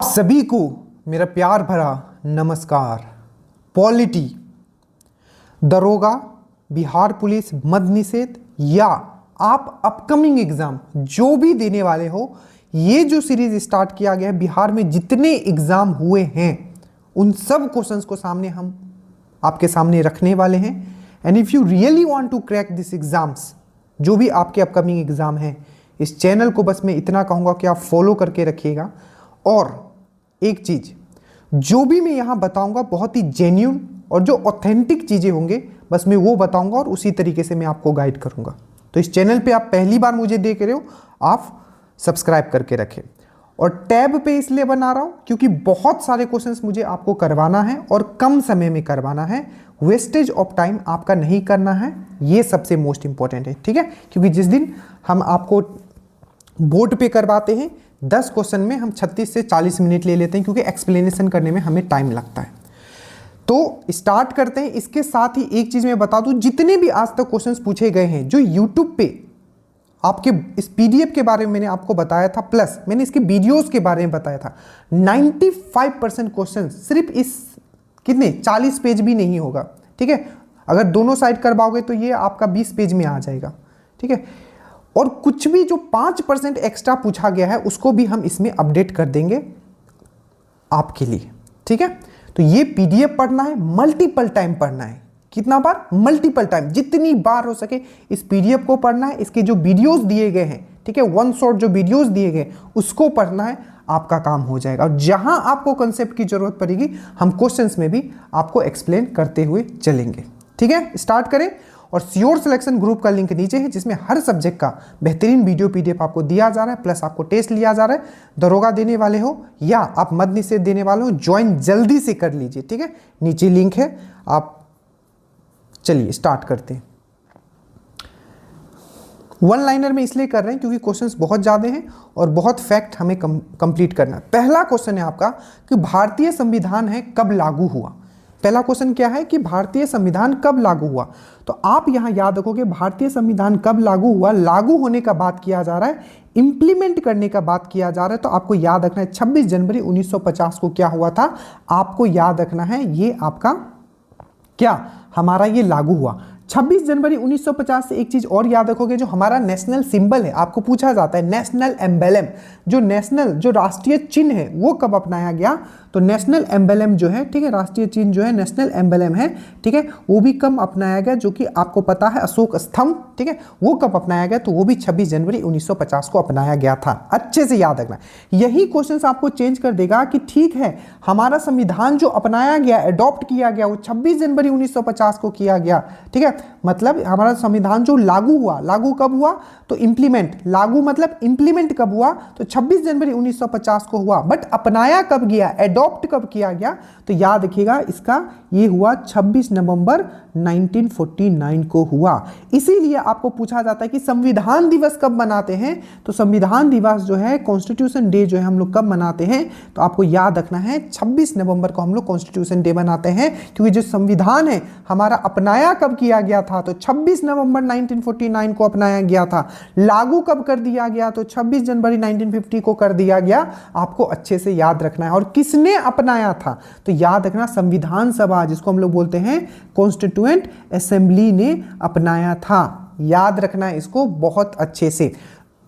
सभी को मेरा प्यार भरा नमस्कार। पॉलिटी, दरोगा, बिहार पुलिस, मद्य निषेध या आप अपकमिंग एग्जाम जो भी देने वाले हो, ये जो सीरीज स्टार्ट किया गया है, बिहार में जितने एग्जाम हुए हैं उन सब क्वेश्चंस को सामने हम आपके सामने रखने वाले हैं। And if you really want to crack this exams, जो भी आपके अपकमिंग एग्जाम हैं, इस चैनल को बस मैं इतना कहूँगा कि आप फॉलो करके रखिएगा। और एक चीज़, जो भी मैं यहाँ बताऊँगा बहुत ही जेन्यून और जो ऑथेंटिक चीज़ें होंगे बस मैं वो बताऊँगा और उसी तरीके से मैं आपको गाइड करूँगा। तो इस चैनल पे आप पहली बार मुझे देख रहे हो, आप सब्सक्राइब करके रखें। और टैब पे इसलिए बना रहा हूँ क्योंकि बहुत सारे क्वेश्चंस मुझे आपको करवाना है और कम समय में करवाना है। वेस्टेज ऑफ टाइम आपका नहीं करना है, ये सबसे मोस्ट इंपॉर्टेंट है, ठीक है। क्योंकि जिस दिन हम आपको बोर्ड पे करवाते हैं 10 क्वेश्चन में हम 36 से 40 मिनट ले लेते हैं, क्योंकि एक्सप्लेनेशन करने में हमें टाइम लगता है। तो स्टार्ट करते हैं। इसके साथ ही एक चीज़ मैं बता दूं, जितने भी आज तक क्वेश्चंस पूछे गए हैं जो यूट्यूब पे आपके इस पीडीएफ के बारे में मैंने आपको बताया था, प्लस मैंने इसके वीडियोस के बारे में बताया था, 95% क्वेश्चन सिर्फ इस कितने 40 पेज भी नहीं होगा, ठीक है। अगर दोनों साइड करवाओगे तो ये आपका 20 पेज में आ जाएगा, ठीक है। और कुछ भी जो 5% एक्स्ट्रा पूछा गया है उसको भी हम इसमें अपडेट कर देंगे आपके लिए, ठीक है। तो ये पीडीएफ पढ़ना है, मल्टीपल टाइम पढ़ना है। कितना बार? मल्टीपल टाइम, जितनी बार हो सके इस पीडीएफ को पढ़ना है। इसके जो वीडियोस दिए गए हैं, ठीक है, वन शॉट जो वीडियोस दिए गए उसको पढ़ना है, आपका काम हो जाएगा। और जहां आपको कंसेप्ट की जरूरत पड़ेगी हम क्वेश्चंस में भी आपको एक्सप्लेन करते हुए चलेंगे, ठीक है। स्टार्ट करें। और श्योर सिलेक्शन ग्रुप का लिंक नीचे है, जिसमें हर सब्जेक्ट का बेहतरीन वीडियो पीडीएफ आपको दिया जा रहा है, प्लस आपको टेस्ट लिया जा रहा है। दरोगा देने वाले हो या आप मद्य निषेध देने वाले हो, ज्वाइन जल्दी से कर लीजिए, ठीक है। नीचे लिंक है, आप चलिए स्टार्ट करते हैं। वन लाइनर में इसलिए कर रहे हैं क्योंकि क्वेश्चंस बहुत ज़्यादा हैं और बहुत फैक्ट हमें कंप्लीट करना है। पहला क्वेश्चन है आपका कि भारतीय संविधान है कब लागू हुआ। पहला क्वेश्चन क्या है कि भारतीय संविधान कब लागू हुआ। तो आप यहां याद रखोगे भारतीय संविधान कब लागू हुआ, लागू होने का बात किया जा रहा है, इंप्लीमेंट करने का बात किया जा रहा है। तो आपको याद रखना है 26 जनवरी 1950 को क्या हुआ था, आपको याद रखना है ये आपका क्या हमारा ये लागू हुआ 26 जनवरी 1950 से। एक चीज और याद रखोगे, जो हमारा नेशनल सिंबल है, आपको पूछा जाता है नेशनल एम्बेलम, जो राष्ट्रीय चिन्ह है वो कब अपनाया गया। तो नेशनल एम्बेलम जो है, ठीक है, राष्ट्रीय चिन्ह जो है नेशनल एम्बेलम है, ठीक है, वो भी कब अपनाया गया, जो कि आपको पता है अशोक स्तंभ, ठीक है, वो कब अपनाया गया। तो वो भी 26 जनवरी 1950 को अपनाया गया था। अच्छे से याद रखना। यही क्वेश्चन आपको चेंज कर देगा कि ठीक है हमारा संविधान जो अपनाया गया, एडॉप्ट किया गया, वो 26 जनवरी 1950 को किया गया, ठीक है। मतलब हमारा संविधान जो लागू हुआ, लागू कब हुआ, तो इंप्लीमेंट, लागू मतलब इंप्लीमेंट कब हुआ, तो 26 जनवरी 1950 को हुआ। बट अपनाया कब गया, एडॉप्ट कब किया गया, तो याद रखिएगा इसका ये हुआ 26 नवंबर 1949 को हुआ। इसीलिए आपको पूछा जाता है कि संविधान दिवस कब मनाते हैं। तो संविधान दिवस जो है, कॉन्स्टिट्यूशन डे जो है, हम लोग कब मनाते हैं, तो आपको याद रखना है 26 नवंबर को हम लोग कॉन्स्टिट्यूशन डे मनाते हैं। क्योंकि जो संविधान है हमारा अपनाया कब किया गया था, तो 26 नवंबर 1949 को अपनाया गया था। लागू कब कर दिया गया, तो 26 जनवरी 1950 को कर दिया गया। आपको अच्छे से याद रखना है। और किसने अपनाया था, तो याद रखना संविधान सभा, जिसको हम लोग बोलते हैं कॉन्स्टिट्यूएंट असेंबली, ने अपनाया था। याद रखना है इसको बहुत अच्छे से।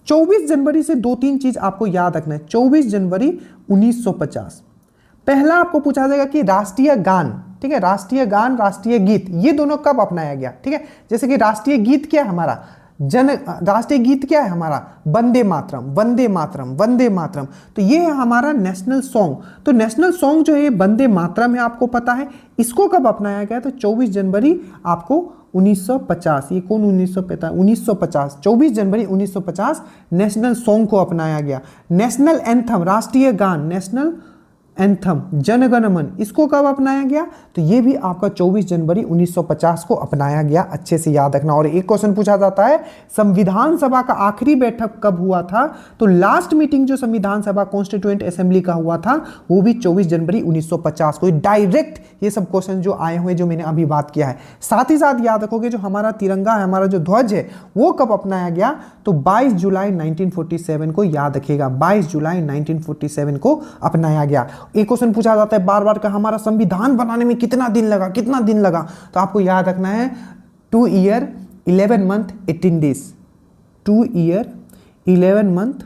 24 जनवरी से 2-3 चीज आपको याद रखना है। 24 जनवरी 1950 पहला आपको पूछा जाएगा कि राष्ट्रीय गान, ठीक है, राष्ट्रीय गान, राष्ट्रीय गीत, ये दोनों कब अपनाया गया, ठीक है। जैसे कि राष्ट्रीय गीत क्या है हमारा, राष्ट्रीय गीत क्या है हमारा, वंदे मातरम, वंदे मातरम, वंदे मातरम। तो ये है हमारा नेशनल सॉन्ग। तो नेशनल सॉन्ग जो है वंदे मातरम है, आपको पता है। इसको कब अपनाया गया, तो 24 जनवरी आपको 1950। ये कौन 1950 24 जनवरी 1950 नेशनल सॉन्ग को अपनाया गया। नेशनल एंथम, राष्ट्रीय गान, नेशनल एंथम जन गण मन, इसको कब अपनाया गया? तो ये भी आपका 24 जनवरी 1950 को अपनाया गया, अच्छे से याद रखना। और एक क्वेश्चन पूछा जाता है संविधान सभा का आखिरी बैठक कब हुआ था? तो लास्ट मीटिंग जो संविधान सभा कॉन्स्टिट्यूएंट असेंबली का हुआ था वो भी 24 जनवरी 1950 को। डायरेक्ट ये सब क्वेश्चन जो आए हुए जो मैंने अभी बात किया है। साथ ही साथ याद रखोगे जो हमारा तिरंगा है, हमारा जो ध्वज है वो कब अपनाया गया? तो 22 जुलाई 1947 को, याद रखिएगा 22 जुलाई 1947 को अपनाया गया। एक क्वेश्चन पूछा जाता है बार बार का हमारा संविधान बनाने में कितना दिन लगा, कितना दिन लगा? तो आपको याद रखना है 2 year 11 month 18 days, 2 year 11 month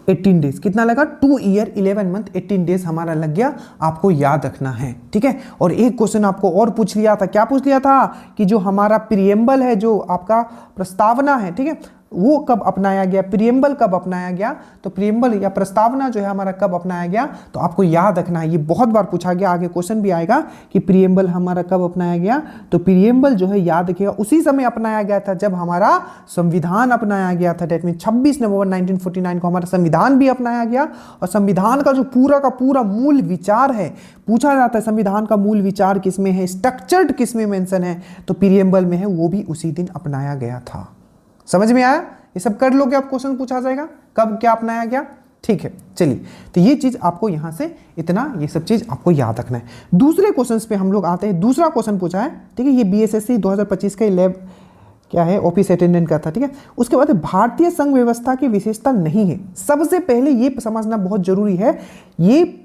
18 days. कितना लगा? 2 ईयर 11 मंथ 18 डेज हमारा लग गया, आपको याद रखना है, ठीक है। और एक क्वेश्चन आपको और पूछ लिया था, क्या पूछ लिया था कि जो हमारा प्रीएम्बल है, जो आपका प्रस्तावना है, ठीक है, वो कब अपनाया गया? प्रीएम्बल कब अपनाया गया? तो प्रीएम्बल या प्रस्तावना जो है हमारा कब अपनाया गया? तो आपको याद रखना है, ये बहुत बार पूछा गया, आगे क्वेश्चन भी आएगा कि प्रीएम्बल हमारा कब अपनाया गया। तो प्रीएम्बल जो है याद रखिएगा उसी समय अपनाया गया था जब हमारा संविधान अपनाया गया था। डेट मीन 26 नवंबर 1949 को हमारा संविधान भी अपनाया गया। और संविधान का जो पूरा का पूरा मूल विचार है, पूछा जाता है संविधान का मूल विचार किसमें है, स्ट्रक्चर्ड किसमें मेंशन है, तो प्रीएम्बल में है, वो भी उसी दिन अपनाया गया था। समझ में आया? ये सब कर लोगे, आप क्वेश्चन पूछा जाएगा कब क्या अपनाया गया, ठीक है। चलिए, तो ये चीज आपको यहां से इतना, ये सब चीज आपको याद रखना है। दूसरे क्वेश्चंस पे हम लोग आते हैं। दूसरा क्वेश्चन पूछा है, ठीक है, ये बीएसएससी 2025 का लैब क्या है, ऑफिस अटेंडेंट का था, ठीक है। उसके बाद भारतीय संघ व्यवस्था की विशेषता नहीं है। सबसे पहले ये समझना बहुत जरूरी है, ये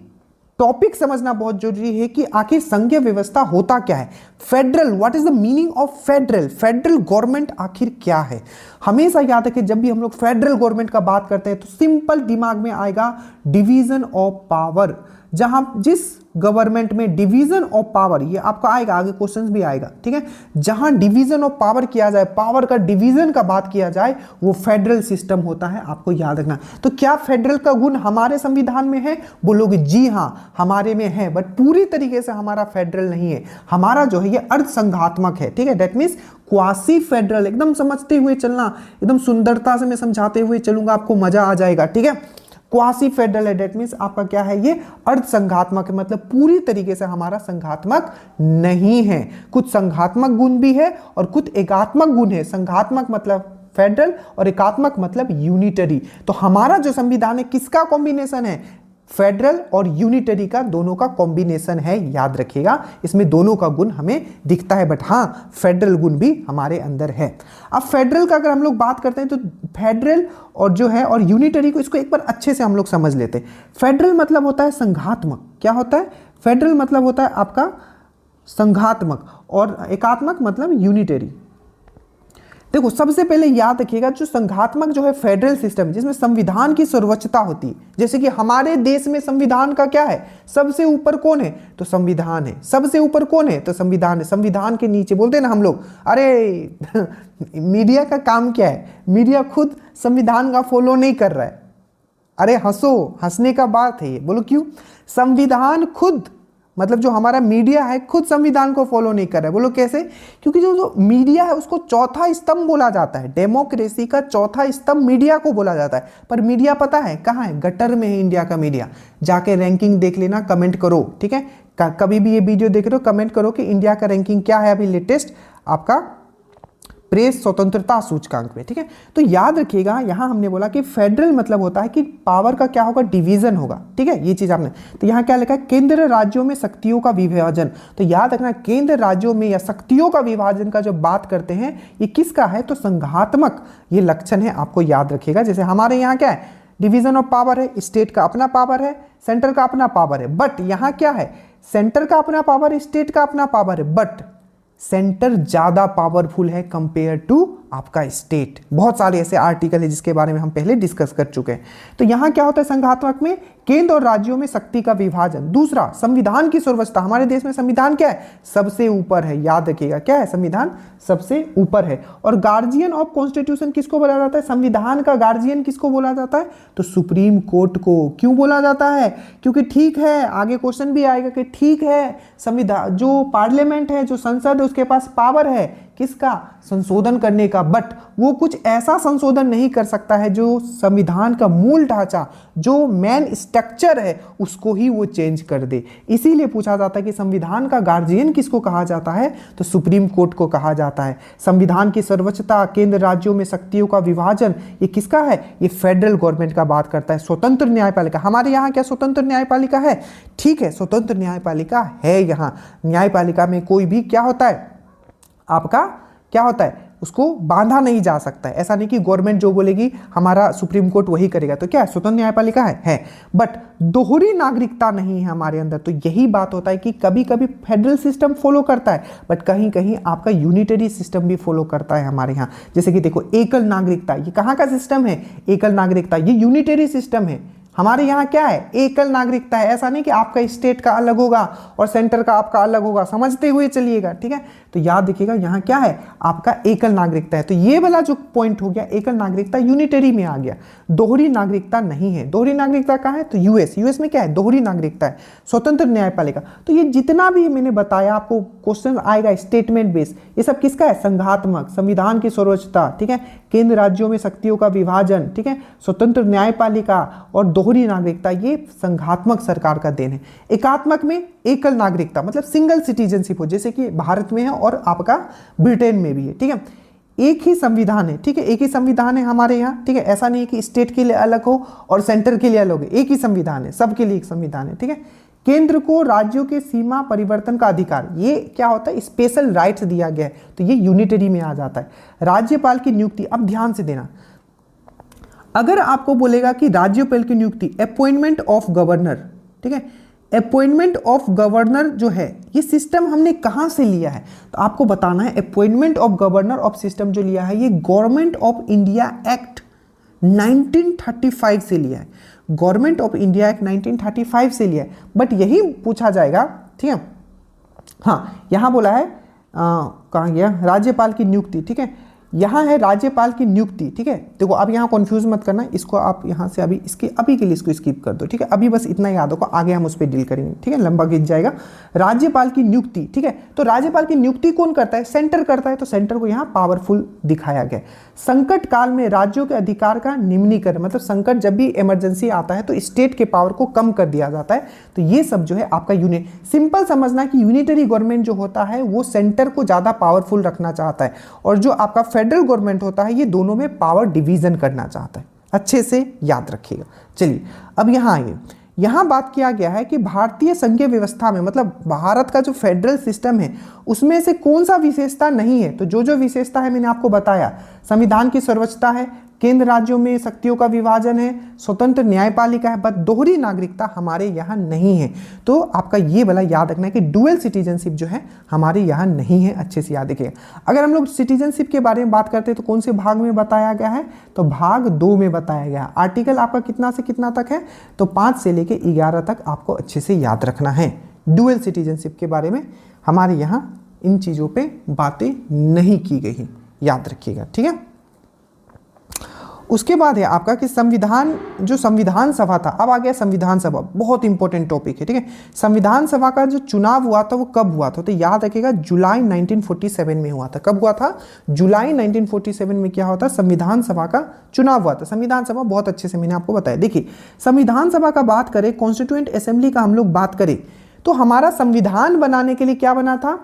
टॉपिक समझना बहुत जरूरी है कि आखिर संघीय व्यवस्था होता क्या है। Federal, what is the meaning of federal? Federal government आखिर क्या है? हमेशा याद रखें जब भी हम लोग फेडरल गवर्नमेंट का बात करते हैं तो सिंपल दिमाग में आएगा डिवीजन ऑफ पावर। जहां जिस गवर्नमेंट में डिवीजन ऑफ पावर, ये आपका आएगा, आगे क्वेश्चंस भी आएगा, ठीक है, जहां डिवीजन ऑफ पावर किया जाए, पावर का डिवीजन का बात किया जाए, वो फेडरल सिस्टम होता है, आपको याद रखना। तो क्या फेडरल का गुण हमारे संविधान में है? बोलोगे जी हां हमारे में है, बट पूरी तरीके से हमारा फेडरल नहीं है। हमारा जो है ये अर्ध संघात्मक है, ठीक है, दैट मींस क्वासी फेडरल। एकदम समझते हुए चलना, एकदम सुंदरता से मैं समझाते हुए चलूंगा, आपको मजा आ जाएगा, ठीक है। क्वासी फेडरल है, डेट मींस आपका क्या है, ये अर्ध संघात्मक है, मतलब पूरी तरीके से हमारा संघात्मक नहीं है। कुछ संघात्मक गुण भी है और कुछ एकात्मक गुण है। संघात्मक मतलब फेडरल और एकात्मक मतलब यूनिटरी। तो हमारा जो संविधान है किसका कॉम्बिनेशन है? फेडरल और यूनिटरी का, दोनों का कॉम्बिनेशन है, याद रखिएगा। इसमें दोनों का गुण हमें दिखता है, बट हाँ फेडरल गुण भी हमारे अंदर है। अब फेडरल का अगर हम लोग बात करते हैं तो फेडरल और जो है और यूनिटरी को, इसको एक बार अच्छे से हम लोग समझ लेते हैं। फेडरल मतलब होता है संघात्मक। क्या होता है? फेडरल मतलब होता है आपका संघात्मक, और एकात्मक मतलब यूनिटरी। देखो सबसे पहले याद रखिएगा जो संघात्मक जो है फेडरल सिस्टम, जिसमें संविधान की सर्वोच्चता होती है। जैसे कि हमारे देश में संविधान का क्या है, सबसे ऊपर कौन है? तो संविधान है। सबसे ऊपर कौन है? तो संविधान है। संविधान के नीचे बोलते हैं ना हम लोग, अरे मीडिया का काम क्या है? मीडिया खुद संविधान का फॉलो नहीं कर रहा है। अरे हंसो, हंसने का बात है ये, बोलो क्यों? संविधान खुद, मतलब जो हमारा मीडिया है खुद संविधान को फॉलो नहीं कर रहा है। बोलो कैसे? क्योंकि जो मीडिया है उसको चौथा स्तंभ बोला जाता है। डेमोक्रेसी का चौथा स्तंभ मीडिया को बोला जाता है। पर मीडिया पता है कहाँ है? गटर में है इंडिया का मीडिया। जाके रैंकिंग देख लेना, कमेंट करो, ठीक है। कभी भी ये वीडियो देख रहे हो कमेंट करो कि इंडिया का रैंकिंग क्या है अभी लेटेस्ट आपका प्रेस स्वतंत्रता सूचकांक में, ठीक है। तो याद रखिएगा यहां हमने बोला कि फेडरल मतलब होता है कि पावर का क्या होगा, डिवीजन होगा, ठीक है, ये चीज आपने। तो यहां क्या लिखा है? केंद्र राज्यों में शक्तियों का विभाजन। तो याद रखना केंद्र राज्यों में या शक्तियों का विभाजन का जब बात करते हैं ये किसका है? तो संघात्मक ये लक्षण है, आपको याद रखिएगा। जैसे हमारे यहाँ क्या है, डिवीजन ऑफ पावर है, स्टेट का अपना पावर है, सेंटर का अपना पावर है। बट यहाँ क्या है, सेंटर का अपना पावर है, स्टेट का अपना पावर है, बट सेंटर ज्यादा पावरफुल है कंपेयर टू आपका स्टेट। बहुत सारे ऐसे आर्टिकल है जिसके बारे में हम पहले डिस्कस कर चुके हैं। तो यहां क्या होता है संघात्मक में? केंद्र और राज्यों में शक्ति का विभाजन। दूसरा, संविधान की सर्वोच्चता। हमारे देश में संविधान क्या है? सबसे ऊपर है, याद रखिएगा क्या है? संविधान सबसे ऊपर है। और गार्जियन ऑफ कॉन्स्टिट्यूशन किसको बोला जाता है? संविधान का गार्जियन किसको बोला जाता है? तो सुप्रीम कोर्ट को। क्यों बोला जाता है? क्योंकि ठीक है, आगे क्वेश्चन भी आएगा कि ठीक है संविधान, जो पार्लियामेंट है, जो संसद है, उसके पास पावर है किसका? संशोधन करने का। बट वो कुछ ऐसा संशोधन नहीं कर सकता है जो संविधान का मूल ढांचा, जो मेन स्ट्रक्चर है, उसको ही वो चेंज कर दे। इसीलिए पूछा जाता है कि संविधान का गार्जियन किसको कहा जाता है? तो सुप्रीम कोर्ट को कहा जाता है। संविधान की सर्वोच्चता, केंद्र राज्यों में शक्तियों का विभाजन, ये किसका है? ये फेडरल गवर्नमेंट का बात करता है। स्वतंत्र न्यायपालिका, हमारे यहाँ क्या स्वतंत्र न्यायपालिका है? ठीक है, स्वतंत्र न्यायपालिका है। यहाँ न्यायपालिका में कोई भी क्या होता है? आपका क्या होता है? उसको बांधा नहीं जा सकता है। ऐसा नहीं कि गवर्नमेंट जो बोलेगी हमारा सुप्रीम कोर्ट वही करेगा। तो क्या स्वतंत्र न्यायपालिका है। बट दोहरी नागरिकता नहीं है हमारे अंदर। तो यही बात होता है कि कभी कभी फेडरल सिस्टम फॉलो करता है, बट कहीं कहीं आपका यूनिटरी सिस्टम भी फॉलो करता है हमारे यहाँ। जैसे कि देखो, एकल नागरिकता, ये कहाँ का सिस्टम है? एकल नागरिकता, ये यूनिटरी सिस्टम है। हमारे यहाँ क्या है? एकल नागरिकता है। ऐसा नहीं कि आपका स्टेट का अलग होगा और सेंटर का आपका अलग होगा, समझते हुए चलिएगा, ठीक है। तो याद रखिएगा, यहाँ क्या है? आपका एकल नागरिकता है। तो ये वाला जो पॉइंट हो गया, एकल नागरिकता यूनिटरी में आ गया, दोहरी नागरिकता नहीं है। दोहरी नागरिकता कहाँ है? तो यूएस में क्या है? दोहरी नागरिकता है। स्वतंत्र न्यायपालिका, तो ये जितना भी मैंने बताया आपको क्वेश्चन आएगा स्टेटमेंट बेस, ये सब किसका है? संघात्मक, संविधान की सर्वोच्चता, ठीक है, केंद्र राज्यों में शक्तियों का विभाजन, ठीक है, स्वतंत्र न्यायपालिका और दोहरी नागरिकता, ये संघात्मक सरकार का देन है। एकात्मक में एकल नागरिकता मतलब सिंगल सिटीजनशिप हो, जैसे कि भारत में है और आपका ब्रिटेन में भी है, ठीक है। एक ही संविधान है, ठीक है, एक ही संविधान है हमारे यहाँ, ठीक है। ऐसा नहीं है कि स्टेट के लिए अलग हो और सेंटर के लिए अलग हो, एक ही संविधान है, सबके लिए एक संविधान है, ठीक है। केंद्र को राज्यों के सीमा परिवर्तन का अधिकार, ये क्या होता है? स्पेशल राइट्स दिया गया है, तो ये यूनिटरी में आ जाता है। राज्यपाल की नियुक्ति, अब ध्यान से देना, अगर आपको बोलेगा कि राज्यपाल की नियुक्ति, अपॉइंटमेंट ऑफ गवर्नर, ठीक है, अपॉइंटमेंट ऑफ गवर्नर जो है, ये सिस्टम हमने कहां से लिया है? तो आपको बताना है appointment of governor of system जो लिया है, ये गवर्नमेंट ऑफ इंडिया एक्ट 1935 से लिया है। गवर्नमेंट ऑफ इंडिया एक्ट 1935 से लिया है। बट यही पूछा जाएगा, ठीक है। हाँ, यहां बोला है कहां गया? राज्यपाल की नियुक्ति, ठीक है, यहाँ है राज्यपाल की नियुक्ति, ठीक है। देखो अब यहाँ कंफ्यूज मत करना, इसको आप यहाँ से अभी अभी के लिए इसको स्किप कर दो, ठीक है। अभी बस इतना याद होगा, आगे हम उस पर डील करेंगे, ठीक है, लंबा खिंच जाएगा। राज्यपाल की नियुक्ति, ठीक है, तो राज्यपाल की नियुक्ति कौन करता है? सेंटर करता है। तो सेंटर को यहाँ पावरफुल दिखाया गया। संकट काल में राज्यों के अधिकार का निम्नीकरण, मतलब संकट जब भी इमरजेंसी आता है तो स्टेट के पावर को कम कर दिया जाता है। तो ये सब जो है आपका सिंपल समझना कि यूनिटरी गवर्नमेंट जो होता है वो सेंटर को ज्यादा पावरफुल रखना चाहता है, और जो आपका फेडरल गवर्नमेंट होता है ये दोनों में पावर डिवीजन करना चाहता है। अच्छे से याद रखिएगा। चलिए अब यहाँ आइए, यहाँ बात किया गया है कि भारतीय संघीय व्यवस्था में, मतलब भारत का जो फेडरल सिस्टम है उसमें से कौन सा विशेषता नहीं है? तो जो विशेषता है मैंने आपको बताया, संविधान की सर्वोच्चता है, केंद्र राज्यों में शक्तियों का विभाजन है, स्वतंत्र न्यायपालिका है, बट दोहरी नागरिकता हमारे यहाँ नहीं है। तो आपका ये वाला याद रखना है कि डुअल सिटीजनशिप जो है हमारे यहाँ नहीं है। अच्छे से याद रखिएगा। अगर हम लोग सिटीजनशिप के बारे में बात करते हैं तो कौन से भाग में बताया गया है? तो भाग 2 में बताया गया है। आर्टिकल आपका कितना से कितना तक है? तो 5 से लेके 11 तक आपको अच्छे से याद रखना है। डुअल सिटीजनशिप के बारे में हमारे यहाँ इन चीज़ों पे बातें नहीं की गई हैं, याद रखिएगा, ठीक है। उसके बाद है आपका कि संविधान सभा था, अब आ गया संविधान सभा, बहुत इंपॉर्टेंट टॉपिक है, ठीक है। संविधान सभा का जो चुनाव हुआ था वो कब हुआ था? तो याद रखिएगा जुलाई 1947 में हुआ था। कब हुआ था? जुलाई 1947 में क्या होता? संविधान सभा का चुनाव हुआ था। संविधान सभा बहुत अच्छे से मैंने आपको बताया। देखिए, संविधान सभा का बात करें, कॉन्स्टिट्यूएंट असेंबली का हम लोग बात करें, तो हमारा संविधान बनाने के लिए क्या बना था?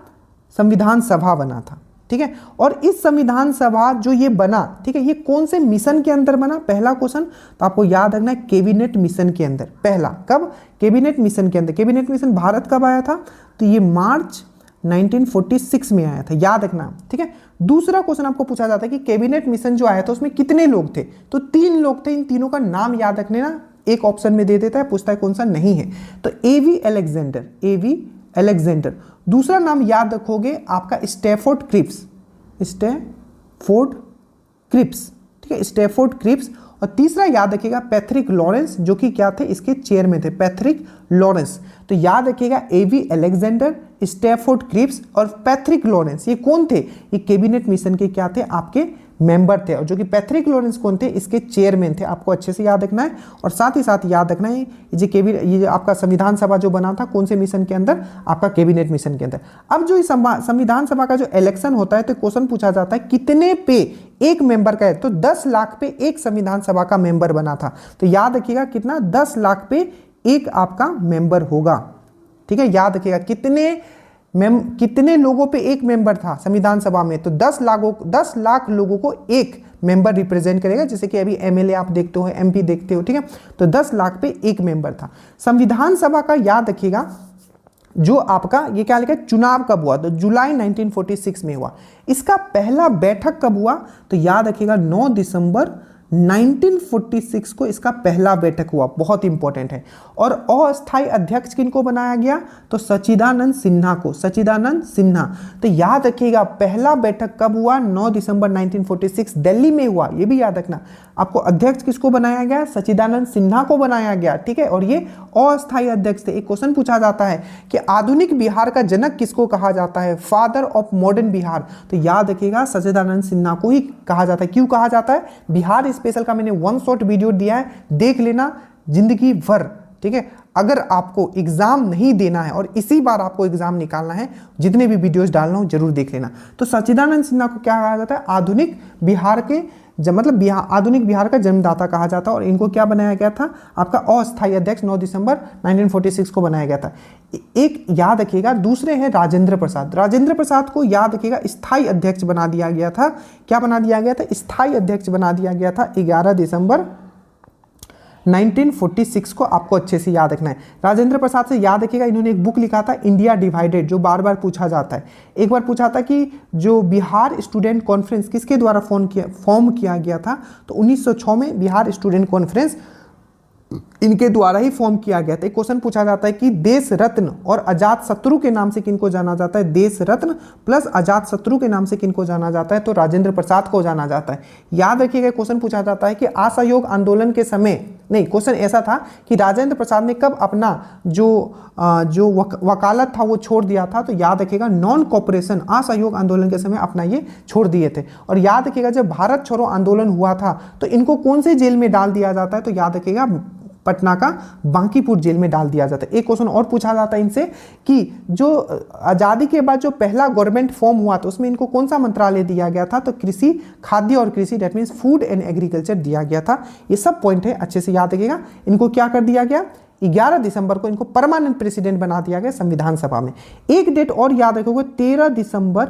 संविधान सभा बना था, ठीक है। और इस संविधान सभा जो ये बना, ठीक है, ये कौन से मिशन के अंदर बना? पहला क्वेश्चन तो आपको याद रखना है, कैबिनेट मिशन के अंदर। पहला कब? कैबिनेट मिशन के अंदर। कैबिनेट मिशन भारत कब आया था? तो ये मार्च 1946 में आया था, याद रखना, ठीक है। दूसरा क्वेश्चन आपको पूछा जाता है कि कैबिनेट मिशन जो आया था उसमें कितने लोग थे? तो 3 लोग थे। इन तीनों का नाम याद रखने ना, एक ऑप्शन में दे देता है, पूछता है कौन सा नहीं है। तो एवी अलेक्जेंडर। दूसरा नाम याद रखोगे आपका स्टैफोर्ड क्रिप्स, ठीक है, स्टैफोर्ड क्रिप्स। और तीसरा याद रखिएगा पैट्रिक लॉरेंस, जो कि क्या थे? इसके चेयरमैन थे, पैट्रिक लॉरेंस। तो याद रखिएगा एवी अलेक्जेंडर, स्टैफोर्ड क्रिप्स और पैट्रिक लॉरेंस, ये कौन थे? ये कैबिनेट मिशन के क्या थे? आपके मेंबर थे, और जो कि पैट्रिक लॉरेंस कौन थे, इसके चेयरमैन थे। आपको अच्छे से याद रखना है। और साथ ही साथ याद रखना है ये जो आपका संविधान सभा जो बना था कौन से मिशन के अंदर, आपका कैबिनेट मिशन के अंदर। अब जो संविधान सभा का जो इलेक्शन होता है तो क्वेश्चन पूछा जाता है कितने पे एक मेंबर का है, तो 10 लाख पे एक संविधान सभा का मेंबर बना था। तो याद रखिएगा कितना, 10 लाख पे एक आपका मेंबर होगा। ठीक है, याद रखिएगा कितने लोगों पे एक मेंबर था संविधान सभा में, तो 10 लाख लोगों को एक मेंबर रिप्रेजेंट करेगा। जैसे कि अभी एमएलए आप देखते हो, एमपी देखते हो, ठीक है, तो 10 लाख पे एक मेंबर था। संविधान सभा का याद रखिएगा जो आपका ये क्या लिखा है, चुनाव कब हुआ, तो जुलाई 1946 में हुआ। इसका पहला बैठक कब हुआ, तो याद रखिएगा 9 दिसंबर 1946 को इसका पहला बैठक हुआ, बहुत इंपॉर्टेंट है। और अस्थायी अध्यक्ष किनको बनाया गया, तो सच्चिदानंद सिन्हा को, सच्चिदानंद सिन्हा। तो याद रखिएगा पहला बैठक कब हुआ, 9 दिसंबर 1946 दिल्ली में हुआ, ये भी याद रखना। आपको अध्यक्ष किसको बनाया गया, सच्चिदानंद सिन्हा को बनाया गया, ठीक है। और ये अस्थायी अध्यक्ष थे। एक क्वेश्चन पूछा जाता है कि आधुनिक बिहार का जनक किसको कहा जाता है, फादर ऑफ मॉडर्न बिहार, तो याद रखिएगा सच्चिदानंद सिन्हा को ही कहा जाता है। क्यों कहा जाता है, बिहार स्पेशल का मैंने वन शॉट वीडियो दिया है, देख लेना जिंदगी भर, ठीक है। अगर आपको एग्जाम नहीं देना है और इसी बार आपको एग्जाम निकालना है, जितने भी वीडियोस डालना हो जरूर देख लेना। तो सच्चिदानंद सिन्हा को क्या कहा जाता है, आधुनिक बिहार के मतलब आधुनिक बिहार का जन्मदाता कहा जाता है। और इनको क्या बनाया गया था, आपका अस्थायी अध्यक्ष 9 दिसंबर 1946 को बनाया गया था। एक याद रखिएगा, दूसरे हैं राजेंद्र प्रसाद। राजेंद्र प्रसाद को याद रखिएगा स्थायी अध्यक्ष बना दिया गया था। क्या बना दिया गया था, स्थायी अध्यक्ष बना दिया गया था 11 दिसंबर 1946 को। आपको अच्छे से याद रखना है। राजेंद्र प्रसाद से याद रखिएगा, इन्होंने एक बुक लिखा था इंडिया डिवाइडेड, जो बार बार पूछा जाता है। एक बार पूछा था कि जो बिहार स्टूडेंट कॉन्फ्रेंस किसके द्वारा फॉर्म किया गया था, तो 1906 में बिहार स्टूडेंट कॉन्फ्रेंस इनके द्वारा ही फॉर्म किया गया था। एक क्वेश्चन पूछा जाता है कि देश रत्न और अजात शत्रु के नाम से किनको जाना जाता है, देश रत्न प्लस अजात शत्रु के नाम से किनको जाना जाता है, तो राजेंद्र प्रसाद को जाना जाता है। याद रखिएगा क्वेश्चन पूछा जाता है कि असहयोग आंदोलन के समय, नहीं क्वेश्चन ऐसा था कि राजेंद्र प्रसाद ने कब अपना जो वकालत था वो छोड़ दिया था, तो याद रखिएगा नॉन कॉपरेशन असहयोग आंदोलन के समय अपना ये छोड़ दिए थे। और याद रखिएगा जब भारत छोड़ो आंदोलन हुआ था तो इनको कौन से जेल में डाल दिया जाता है, तो याद रखिएगा पटना का बांकीपुर जेल में डाल दिया जाता है। एक क्वेश्चन और पूछा जाता है इनसे कि जो आज़ादी के बाद जो पहला गवर्नमेंट फॉर्म हुआ तो उसमें इनको कौन सा मंत्रालय दिया गया था, तो कृषि, खाद्य और कृषि, that means food and agriculture दिया गया था। ये सब पॉइंट है, अच्छे से याद रखिएगा। इनको क्या कर दिया गया, 11 दिसंबर को इनको परमानेंट प्रेसिडेंट बना दिया गया संविधान सभा में। एक डेट और याद रखोगे, 13 दिसंबर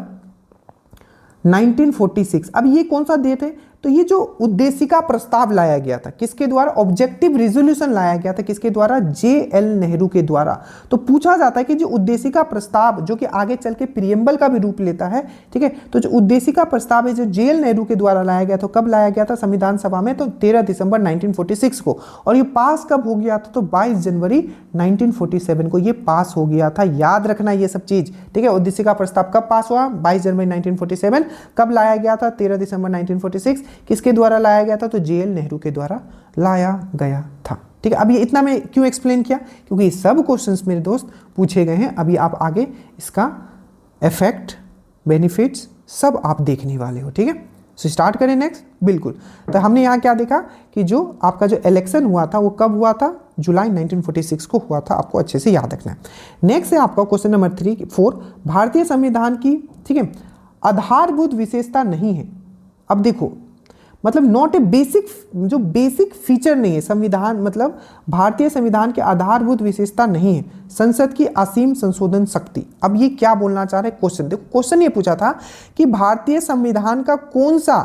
1946। अब ये कौन सा डेट है, तो ये जो उद्देशिका प्रस्ताव लाया गया था किसके द्वारा, ऑब्जेक्टिव रिजोल्यूशन लाया गया था किसके द्वारा, JL नेहरू के द्वारा। तो पूछा जाता है कि जो उद्देशिका प्रस्ताव जो कि आगे चल के प्रियम्बल का भी रूप लेता है, ठीक है, तो जो उद्देशिका प्रस्ताव है जो JL नेहरू के द्वारा लाया गया था, कब लाया गया था संविधान सभा में, तो 13 दिसंबर 1946 को। और ये पास कब हो गया था, तो 22 जनवरी 1947 को ये पास हो गया था। याद रखना ये सब चीज, ठीक है। उद्देशिका प्रस्ताव कब पास हुआ, 22 जनवरी 1947। कब लाया गया था, 13 दिसंबर 1946। किसके द्वारा लाया गया था, तो JL नेहरू के द्वारा लाया गया था, ठीक है। अब ये इतना मैं क्यों एक्सप्लेन किया, क्योंकि ये सब क्वेश्चंस मेरे दोस्त पूछे गए हैं। अभी आप आगे इसका इफेक्ट, बेनिफिट्स सब आप देखने वाले हो, ठीक है। सो स्टार्ट करें नेक्स्ट। बिल्कुल, तो हमने यहाँ क्या देखा कि जो आपका जो इलेक्शन हुआ था वो कब हुआ था, जुलाई 1946 को हुआ था। आपको अच्छे से याद रखना है। नेक्स्ट है आपका क्वेश्चन नंबर 4, भारतीय संविधान की, ठीक है, आधारभूत विशेषता नहीं है। अब देखो, मतलब नॉट ए बेसिक, जो बेसिक फीचर नहीं है संविधान, मतलब भारतीय संविधान के आधारभूत विशेषता नहीं है संसद की असीम संशोधन शक्ति। अब ये क्या बोलना चाह रहे हैं क्वेश्चन, देखो क्वेश्चन ये पूछा था कि भारतीय संविधान का कौन सा,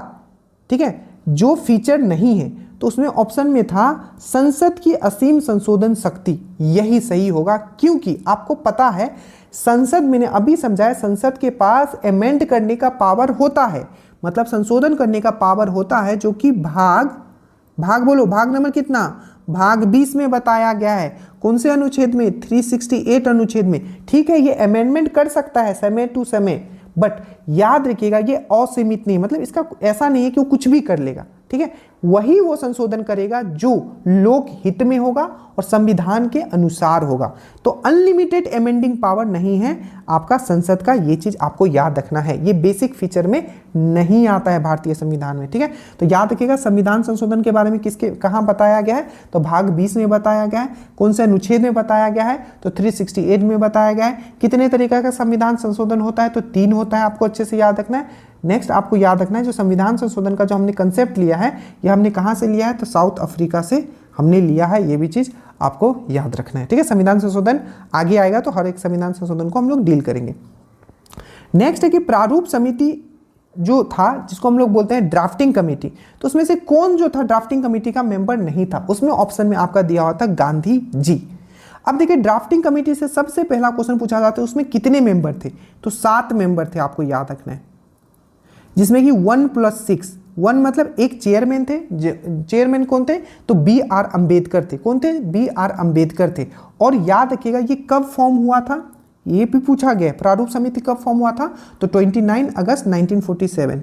ठीक है, जो फीचर नहीं है, तो उसमें ऑप्शन में था संसद की असीम संशोधन शक्ति। यही सही होगा, क्योंकि आपको पता है संसद, मैंने अभी समझाया, संसद के पास अमेंड करने का पावर होता है, मतलब संशोधन करने का पावर होता है, जो कि भाग बोलो, भाग नंबर कितना, भाग 20 में बताया गया है। कौन से अनुच्छेद में, 368 अनुच्छेद में, ठीक है। ये अमेंडमेंट कर सकता है समय टू समय, बट याद रखिएगा ये असीमित नहीं, मतलब इसका ऐसा नहीं है कि वो कुछ भी कर लेगा, ठीक है, वही वो संशोधन करेगा जो लोक हित में होगा और संविधान के अनुसार होगा। तो अनलिमिटेड एमेंडिंग पावर नहीं है आपका संसद का, ये चीज आपको याद रखना है, ये बेसिक फीचर में नहीं आता है भारतीय संविधान में। ठीक है, तो याद रखिएगा संविधान संशोधन के बारे में किसके कहां बताया गया है, तो भाग 20 में बताया गया है। कौन से अनुच्छेद में बताया गया है, तो 368 में बताया गया है। कितने तरीका का संविधान संशोधन होता है, तो 3 होता है, आपको अच्छे से याद रखना है। नेक्स्ट आपको याद रखना है जो संविधान संशोधन का जो हमने कंसेप्ट लिया है, ये हमने कहां से लिया है, तो साउथ अफ्रीका से हमने लिया है, ये भी चीज आपको याद रखना है। ठीक है, संविधान संशोधन आगे आएगा तो हर एक संविधान संशोधन को हम लोग डील करेंगे। नेक्स्ट है कि प्रारूप समिति जो था जिसको हम लोग बोलते हैं ड्राफ्टिंग कमेटी, तो उसमें से कौन जो था ड्राफ्टिंग कमेटी का मेंबर नहीं था, उसमें ऑप्शन में आपका दिया हुआ था गांधी जी। अब देखिए ड्राफ्टिंग कमेटी से सबसे पहला क्वेश्चन पूछा जाता है उसमें कितने मेंबर थे, तो 7 मेंबर थे, आपको याद रखना है, जिसमें कि 1 + 6, 1 मतलब एक चेयरमैन थे, चेयरमैन कौन थे, तो B.R. अम्बेडकर थे। कौन थे, B.R. अम्बेडकर थे। और याद रखिएगा ये कब फॉर्म हुआ था, ये भी पूछा गया, प्रारूप समिति कब फॉर्म हुआ था, तो 29 अगस्त 1947,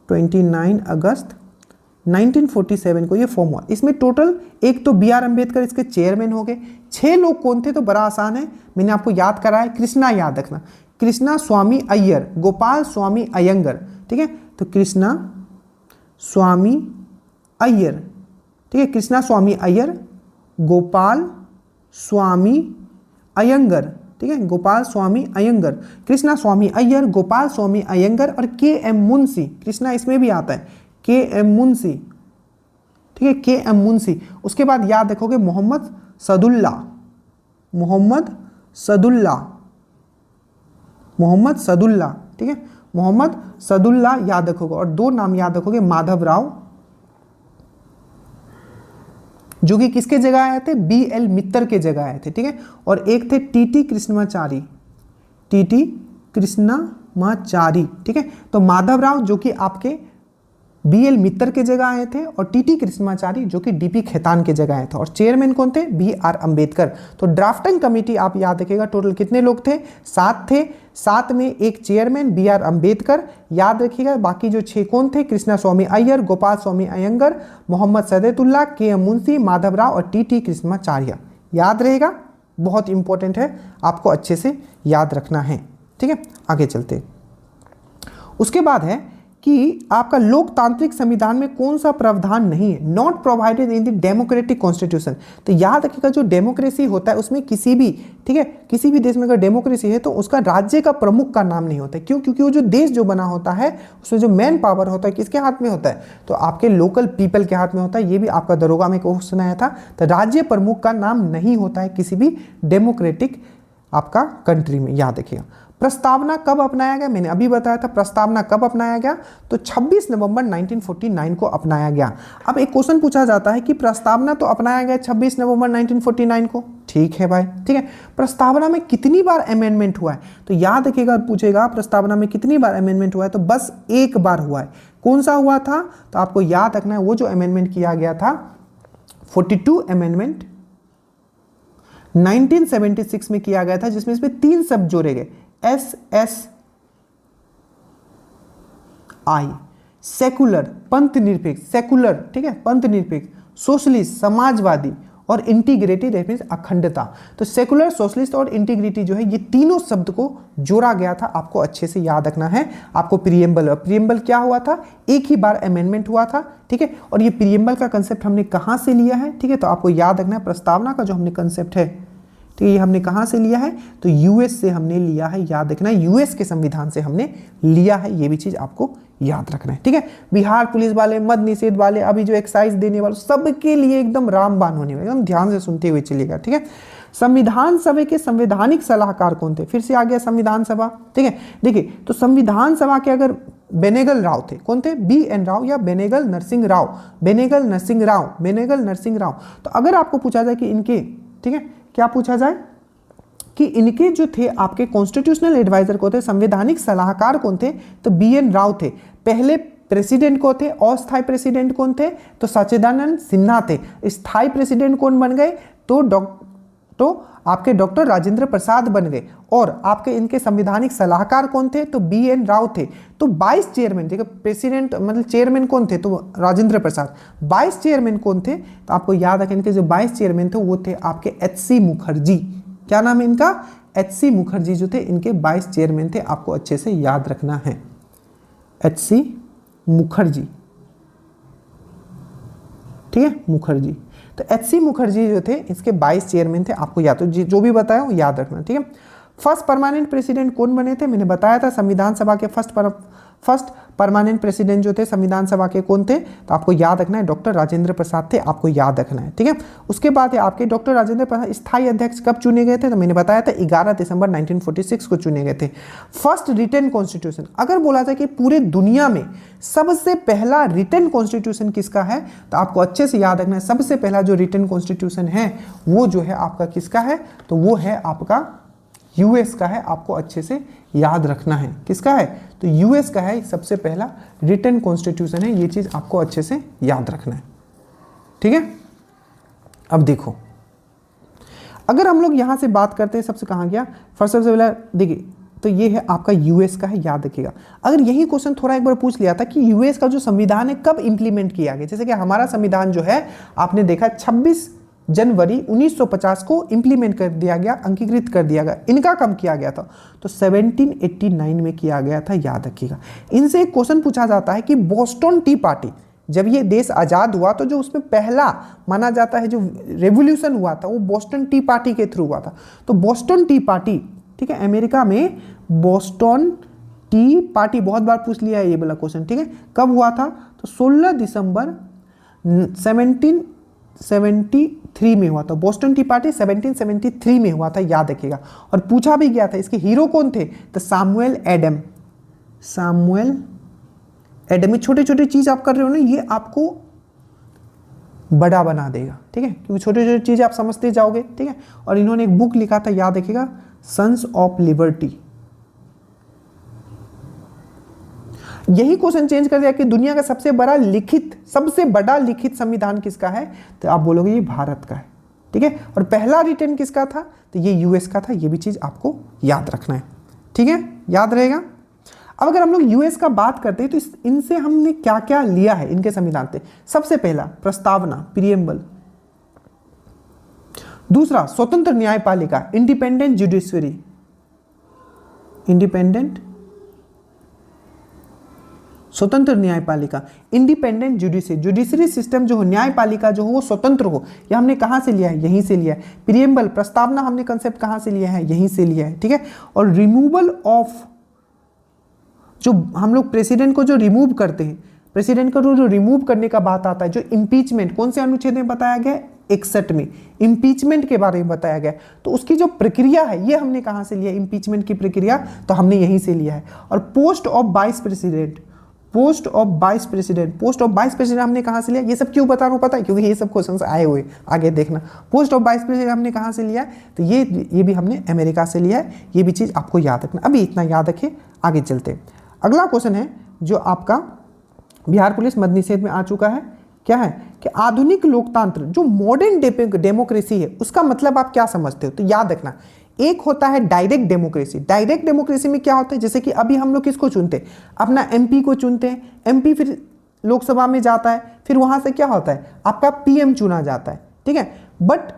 29 अगस्त 1947 को ये फॉर्म हुआ। इसमें टोटल एक तो B.R. अम्बेडकर इसके चेयरमैन हो गए, 6 लोग कौन थे, तो बड़ा आसान है, मैंने आपको याद कराया, कृष्णा याद रखना, कृष्णा स्वामी अय्यर, गोपाल स्वामी अयंगर। ठीक है, तो कृष्णा स्वामी अय्यर, ठीक है, कृष्णा स्वामी अय्यर, गोपाल स्वामी अयंगर, ठीक है, गोपाल स्वामी अयंगर, कृष्णा स्वामी अय्यर, गोपाल स्वामी अयंगर और के.एम. मुंशी, कृष्णा इसमें भी आता है, के.एम. मुंशी, ठीक है, के.एम. मुंशी। उसके बाद याद रखोगे मोहम्मद सदुल्ला, मोहम्मद सदुल्ला, मोहम्मद सदुल्ला, ठीक है, मोहम्मद सदुल्ला याद रखोगे। और 2 नाम याद रखोगे, माधव राव जो कि किसके जगह आए थे, B.L. मित्तर के जगह आए थे। ठीक है, और एक थे टी.टी. कृष्णमाचारी, टी.टी. कृष्णमाचारी। ठीक है, तो माधव राव जो कि आपके B.L. मित्तर के जगह आए थे और टी.टी. कृष्णमाचारी जो कि D.P. खेतान के जगह आए थे। और चेयरमैन कौन थे, B.R. अम्बेडकर। तो ड्राफ्टिंग कमेटी आप याद रखिएगा टोटल कितने लोग थे, 7 थे, 7 में एक चेयरमैन B.R. अम्बेडकर याद रखिएगा, बाकी जो 6 कौन थे, कृष्णा स्वामी अय्यर, गोपाल स्वामी अयंगर, मोहम्मद सदैतुल्ला, के.एम. मुंशी, माधव राव और टी.टी. कृष्णमाचार्य। याद रहेगा, बहुत इंपॉर्टेंट है, आपको अच्छे से याद रखना है। ठीक है, आगे चलते। उसके बाद है कि आपका लोकतांत्रिक संविधान में कौन सा प्रावधान नहीं है, not provided in the democratic constitution. तो याद रखिएगा जो डेमोक्रेसी होता है उसमें किसी भी, ठीक है, किसी भी देश में अगर डेमोक्रेसी है तो उसका राज्य का प्रमुख का नाम नहीं होता है। क्यों, क्योंकि वो जो देश जो बना होता है उसमें जो मैन पावर होता है किसके हाथ में होता है, तो आपके लोकल पीपल के हाथ में होता है। ये भी आपका दरोगा में क्वेश्चन आया था। तो राज्य प्रमुख का नाम नहीं होता है किसी भी डेमोक्रेटिक आपका कंट्री में, याद रखिएगा। प्रस्तावना कब अपनाया गया, मैंने अभी बताया था प्रस्तावना कब अपनाया गया, तो 26 नवंबर 1949 को अपनाया गया। अब एक क्वेश्चन पूछा जाता है कि प्रस्तावना तो अपनाया गया 26 नवंबर 1949 को, ठीक है भाई, ठीक है, प्रस्तावना में कितनी बार अमेंडमेंट हुआ है, तो याद रखिएगा, पूछेगा प्रस्तावना में कितनी बार अमेंडमेंट हुआ है, तो बस एक बार हुआ है। कौन सा हुआ था, तो आपको याद रखना है वो जो अमेंडमेंट किया गया था 42 अमेंडमेंट 1976 में किया गया था, जिसमें इसमें 3 शब्द जोड़े गए, SSI सेकुलर पंथ निरपेक्ष, सेकुलर, ठीक है, पंथ निरपेक्ष, सोशलिस्ट समाजवादी और इंटीग्रिटी मींस अखंडता। तो सेकुलर, सोशलिस्ट और इंटीग्रिटी जो है ये तीनों शब्द को जोड़ा गया था, आपको अच्छे से याद रखना है। आपको प्रीएम्बल, प्रीएम्बल क्या हुआ था, एक ही बार अमेंडमेंट हुआ था, ठीक है। और ये प्रीएम्बल का कंसेप्ट हमने कहां से लिया है, ठीक है, तो आपको याद रखना है प्रस्तावना का जो हमने कंसेप्ट है, ठीक है, ये हमने कहां से लिया है, तो यूएस से हमने लिया है, याद रखना है, यूएस के संविधान से हमने लिया है, ये भी चीज आपको याद रखना है, ठीक है। बिहार पुलिस वाले, मद निषेध वाले, अभी जो एक्साइज देने वाले, सबके लिए एकदम रामबाण होने वाले, एकदम ध्यान से सुनते हुए चलिएगा, ठीक है। संविधान सभा के संवैधानिक सलाहकार कौन थे, फिर से आ गया संविधान सभा, ठीक है। देखिए, तो संविधान सभा के अगर बेनेगल राव थे, कौन थे, B.N. राव या बेनेगल नरसिंह राव, बेनेगल नरसिंह राव, बेनेगल नरसिंह राव। तो अगर आपको पूछा जाए कि इनके, ठीक है, क्या पूछा जाए कि इनके जो थे आपके कॉन्स्टिट्यूशनल एडवाइजर को थे, संवैधानिक सलाहकार कौन थे, तो B.N. राव थे। पहले प्रेसिडेंट को थे, अस्थायी प्रेसिडेंट कौन थे, तो सच्चिदानंद सिन्हा थे। स्थायी प्रेसिडेंट कौन बन गए, तो तो आपके डॉक्टर राजेंद्र प्रसाद बन गए। और आपके इनके संवैधानिक सलाहकार कौन थे? तो BN राव थे। तो 22 चेयरमैन, देखो प्रेसिडेंट मतलब चेयरमैन कौन थे? तो राजेंद्र प्रसाद। 22 चेयरमैन कौन थे? तो आपको याद रखें इनके जो 22 चेयरमैन थे वो थे आपके HC मुखर्जी। क्या नाम है इनका? HC मुखर्जी जो थे इनके 22 चेयरमैन थे, आपको अच्छे से याद रखना है। HC मुखर्जी, ठीक है, मुखर्जी। तो HC मुखर्जी जो थे इसके 22 चेयरमैन थे, आपको याद, तो जो भी बताया वो याद रखना, ठीक है। फर्स्ट परमानेंट प्रेसिडेंट कौन बने थे? मैंने बताया था संविधान सभा के फर्स्ट परमानेंट प्रेसिडेंट जो थे संविधान सभा के कौन थे? तो आपको याद रखना है डॉक्टर राजेंद्र प्रसाद थे, आपको याद रखना है, ठीक है। उसके बाद है आपके डॉक्टर राजेंद्र प्रसाद स्थायी अध्यक्ष कब चुने गए थे? तो मैंने बताया था 11 दिसंबर 1946 को चुने गए थे। फर्स्ट रिटन कॉन्स्टिट्यूशन, अगर बोला जाए कि पूरे दुनिया में सबसे पहला रिटन कॉन्स्टिट्यूशन किसका है, तो आपको अच्छे से याद रखना है सबसे पहला जो रिटन कॉन्स्टिट्यूशन है वो जो है आपका किसका है? तो वो है आपका यूएस का है, आपको अच्छे से याद रखना है। किसका है? तो यूएस का है, सबसे पहला रिटन कॉन्स्टिट्यूशन है, ये चीज आपको अच्छे से याद रखना है, ठीक है। अब देखो, अगर हम लोग यहां से बात करते हैं, सबसे कहां गया फर्स्ट, सबसे पहला देखिए, तो ये है आपका यूएस का है, याद रखिएगा। अगर यही क्वेश्चन थोड़ा एक बार पूछ लिया था कि यूएस का जो संविधान है कब इंप्लीमेंट किया गया, जैसे कि हमारा संविधान जो है आपने देखा 26 जनवरी 1950 को इंप्लीमेंट कर दिया गया, अंगीकृत कर दिया गया। इनका कब किया गया था? तो 1789 में किया गया था, याद रखिएगा। इनसे एक क्वेश्चन पूछा जाता है कि बोस्टन टी पार्टी, जब ये देश आजाद हुआ तो जो उसमें पहला माना जाता है जो रेवोल्यूशन हुआ था वो बोस्टन टी पार्टी के थ्रू हुआ था। तो बोस्टन टी पार्टी, ठीक है, अमेरिका में बोस्टन टी पार्टी बहुत बार पूछ लिया है ये वाला क्वेश्चन, ठीक है। कब हुआ था? तो 16 दिसंबर 1773 में हुआ था। बोस्टन टी पार्टी 1773 में हुआ था, याद रखिएगा। और पूछा भी गया था इसके हीरो कौन थे? तो सामुएल एडम। सामुएल एडम। ये छोटे छोटे चीज आप कर रहे हो ना, ये आपको बड़ा बना देगा, ठीक है, क्योंकि छोटे छोटे चीज आप समझते जाओगे, ठीक है। और इन्होंने एक बुक लिखा था, याद रखिएगा, सन्स ऑफ लिबर्टी। यही क्वेश्चन चेंज कर दिया कि दुनिया का सबसे बड़ा लिखित संविधान किसका है? तो आप बोलोगे ये भारत का है, ठीक है। और पहला रिटन किसका था? तो ये यूएस का था। ये भी चीज आपको याद रखना है, ठीक है, याद रहेगा। अब अगर हम लोग यूएस का बात करते हैं तो इनसे हमने क्या क्या लिया है इनके संविधान से? सबसे पहला प्रस्तावना, प्रीएम्बल। दूसरा स्वतंत्र न्यायपालिका, इंडिपेंडेंट जुडिशरी, इंडिपेंडेंट स्वतंत्र न्यायपालिका, इंडिपेंडेंट जुडिशरी सिस्टम जो हो, न्यायपालिका जो हो वो स्वतंत्र हो। यह हमने कहां से लिया है? यहीं से लिया है। प्रीएम्बल, प्रस्तावना, हमने कंसेप्ट कहां से लिया है? यहीं से लिया है, ठीक है। और रिमूवल ऑफ, जो हम लोग प्रेसिडेंट को जो रिमूव करते हैं, प्रेसिडेंट को जो रिमूव करने का बात आता है, जो इंपीचमेंट, कौन से अनुच्छेद में बताया गया? 61 में इंपीचमेंट के बारे में बताया गया। तो उसकी जो प्रक्रिया है ये हमने कहां से लिया? इंपीचमेंट की प्रक्रिया तो हमने यहीं से लिया है। और post of vice president, post of vice president हमने कहां से लिया? ये सब क्यों बता रहा हूं पता है? क्योंकि ये सब क्वेश्चंस आए हुए, आगे देखना। पोस्ट ऑफ वाइस प्रेसिडेंट हमने कहां से लिया? तो ये भी हमने अमेरिका से लिया है। ये भी चीज आपको याद रखना। अभी इतना याद रखिए, आगे चलते हैं। अगला क्वेश्चन है जो आपका बिहार पुलिस मद्य निषेध में आ चुका है, क्या है कि आधुनिक लोकतंत्र, जो मॉडर्न डेमोक्रेसी है, उसका मतलब आप क्या समझते हो? तो याद रखना, एक होता है डायरेक्ट डेमोक्रेसी। डायरेक्ट डेमोक्रेसी में क्या होता है? जैसे कि अभी हम लोग किसको चुनते हैं? अपना एमपी को चुनते हैं, एमपी फिर लोकसभा में जाता है, फिर वहां से क्या होता है? आपका पीएम चुना जाता है, ठीक है। बट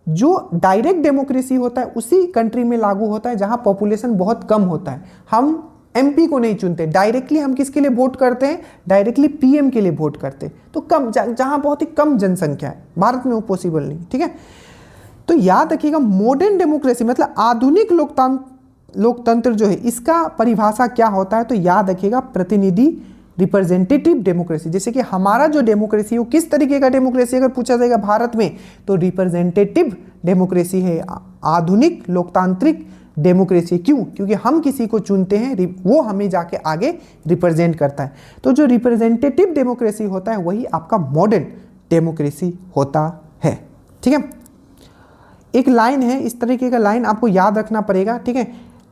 जो डायरेक्ट डेमोक्रेसी होता है उसी कंट्री में लागू होता है जहां पॉपुलेशन बहुत कम होता है। हम एमपी को नहीं चुनते, डायरेक्टली हम किसके लिए वोट करते हैं? डायरेक्टली पीएम के लिए वोट करते हैं। तो कम, जहां बहुत ही कम जनसंख्या है, भारत में वो पॉसिबल नहीं, ठीक है। तो याद रखिएगा, मॉडर्न डेमोक्रेसी मतलब आधुनिक लोकतंत्र जो है, इसका परिभाषा क्या होता है? तो याद रखिएगा, प्रतिनिधि, रिप्रेजेंटेटिव डेमोक्रेसी। जैसे कि हमारा जो डेमोक्रेसी वो किस तरीके का डेमोक्रेसी अगर पूछा जाएगा भारत में, तो रिप्रेजेंटेटिव डेमोक्रेसी है, आधुनिक लोकतांत्रिक डेमोक्रेसी। क्यों? क्योंकि हम किसी को चुनते हैं, वो हमें जाके आगे रिप्रेजेंट करता है। तो जो रिप्रेजेंटेटिव डेमोक्रेसी होता है वही आपका मॉडर्न डेमोक्रेसी होता है, ठीक है। एक लाइन है, इस तरीके का लाइन आपको याद रखना पड़ेगा, ठीक है।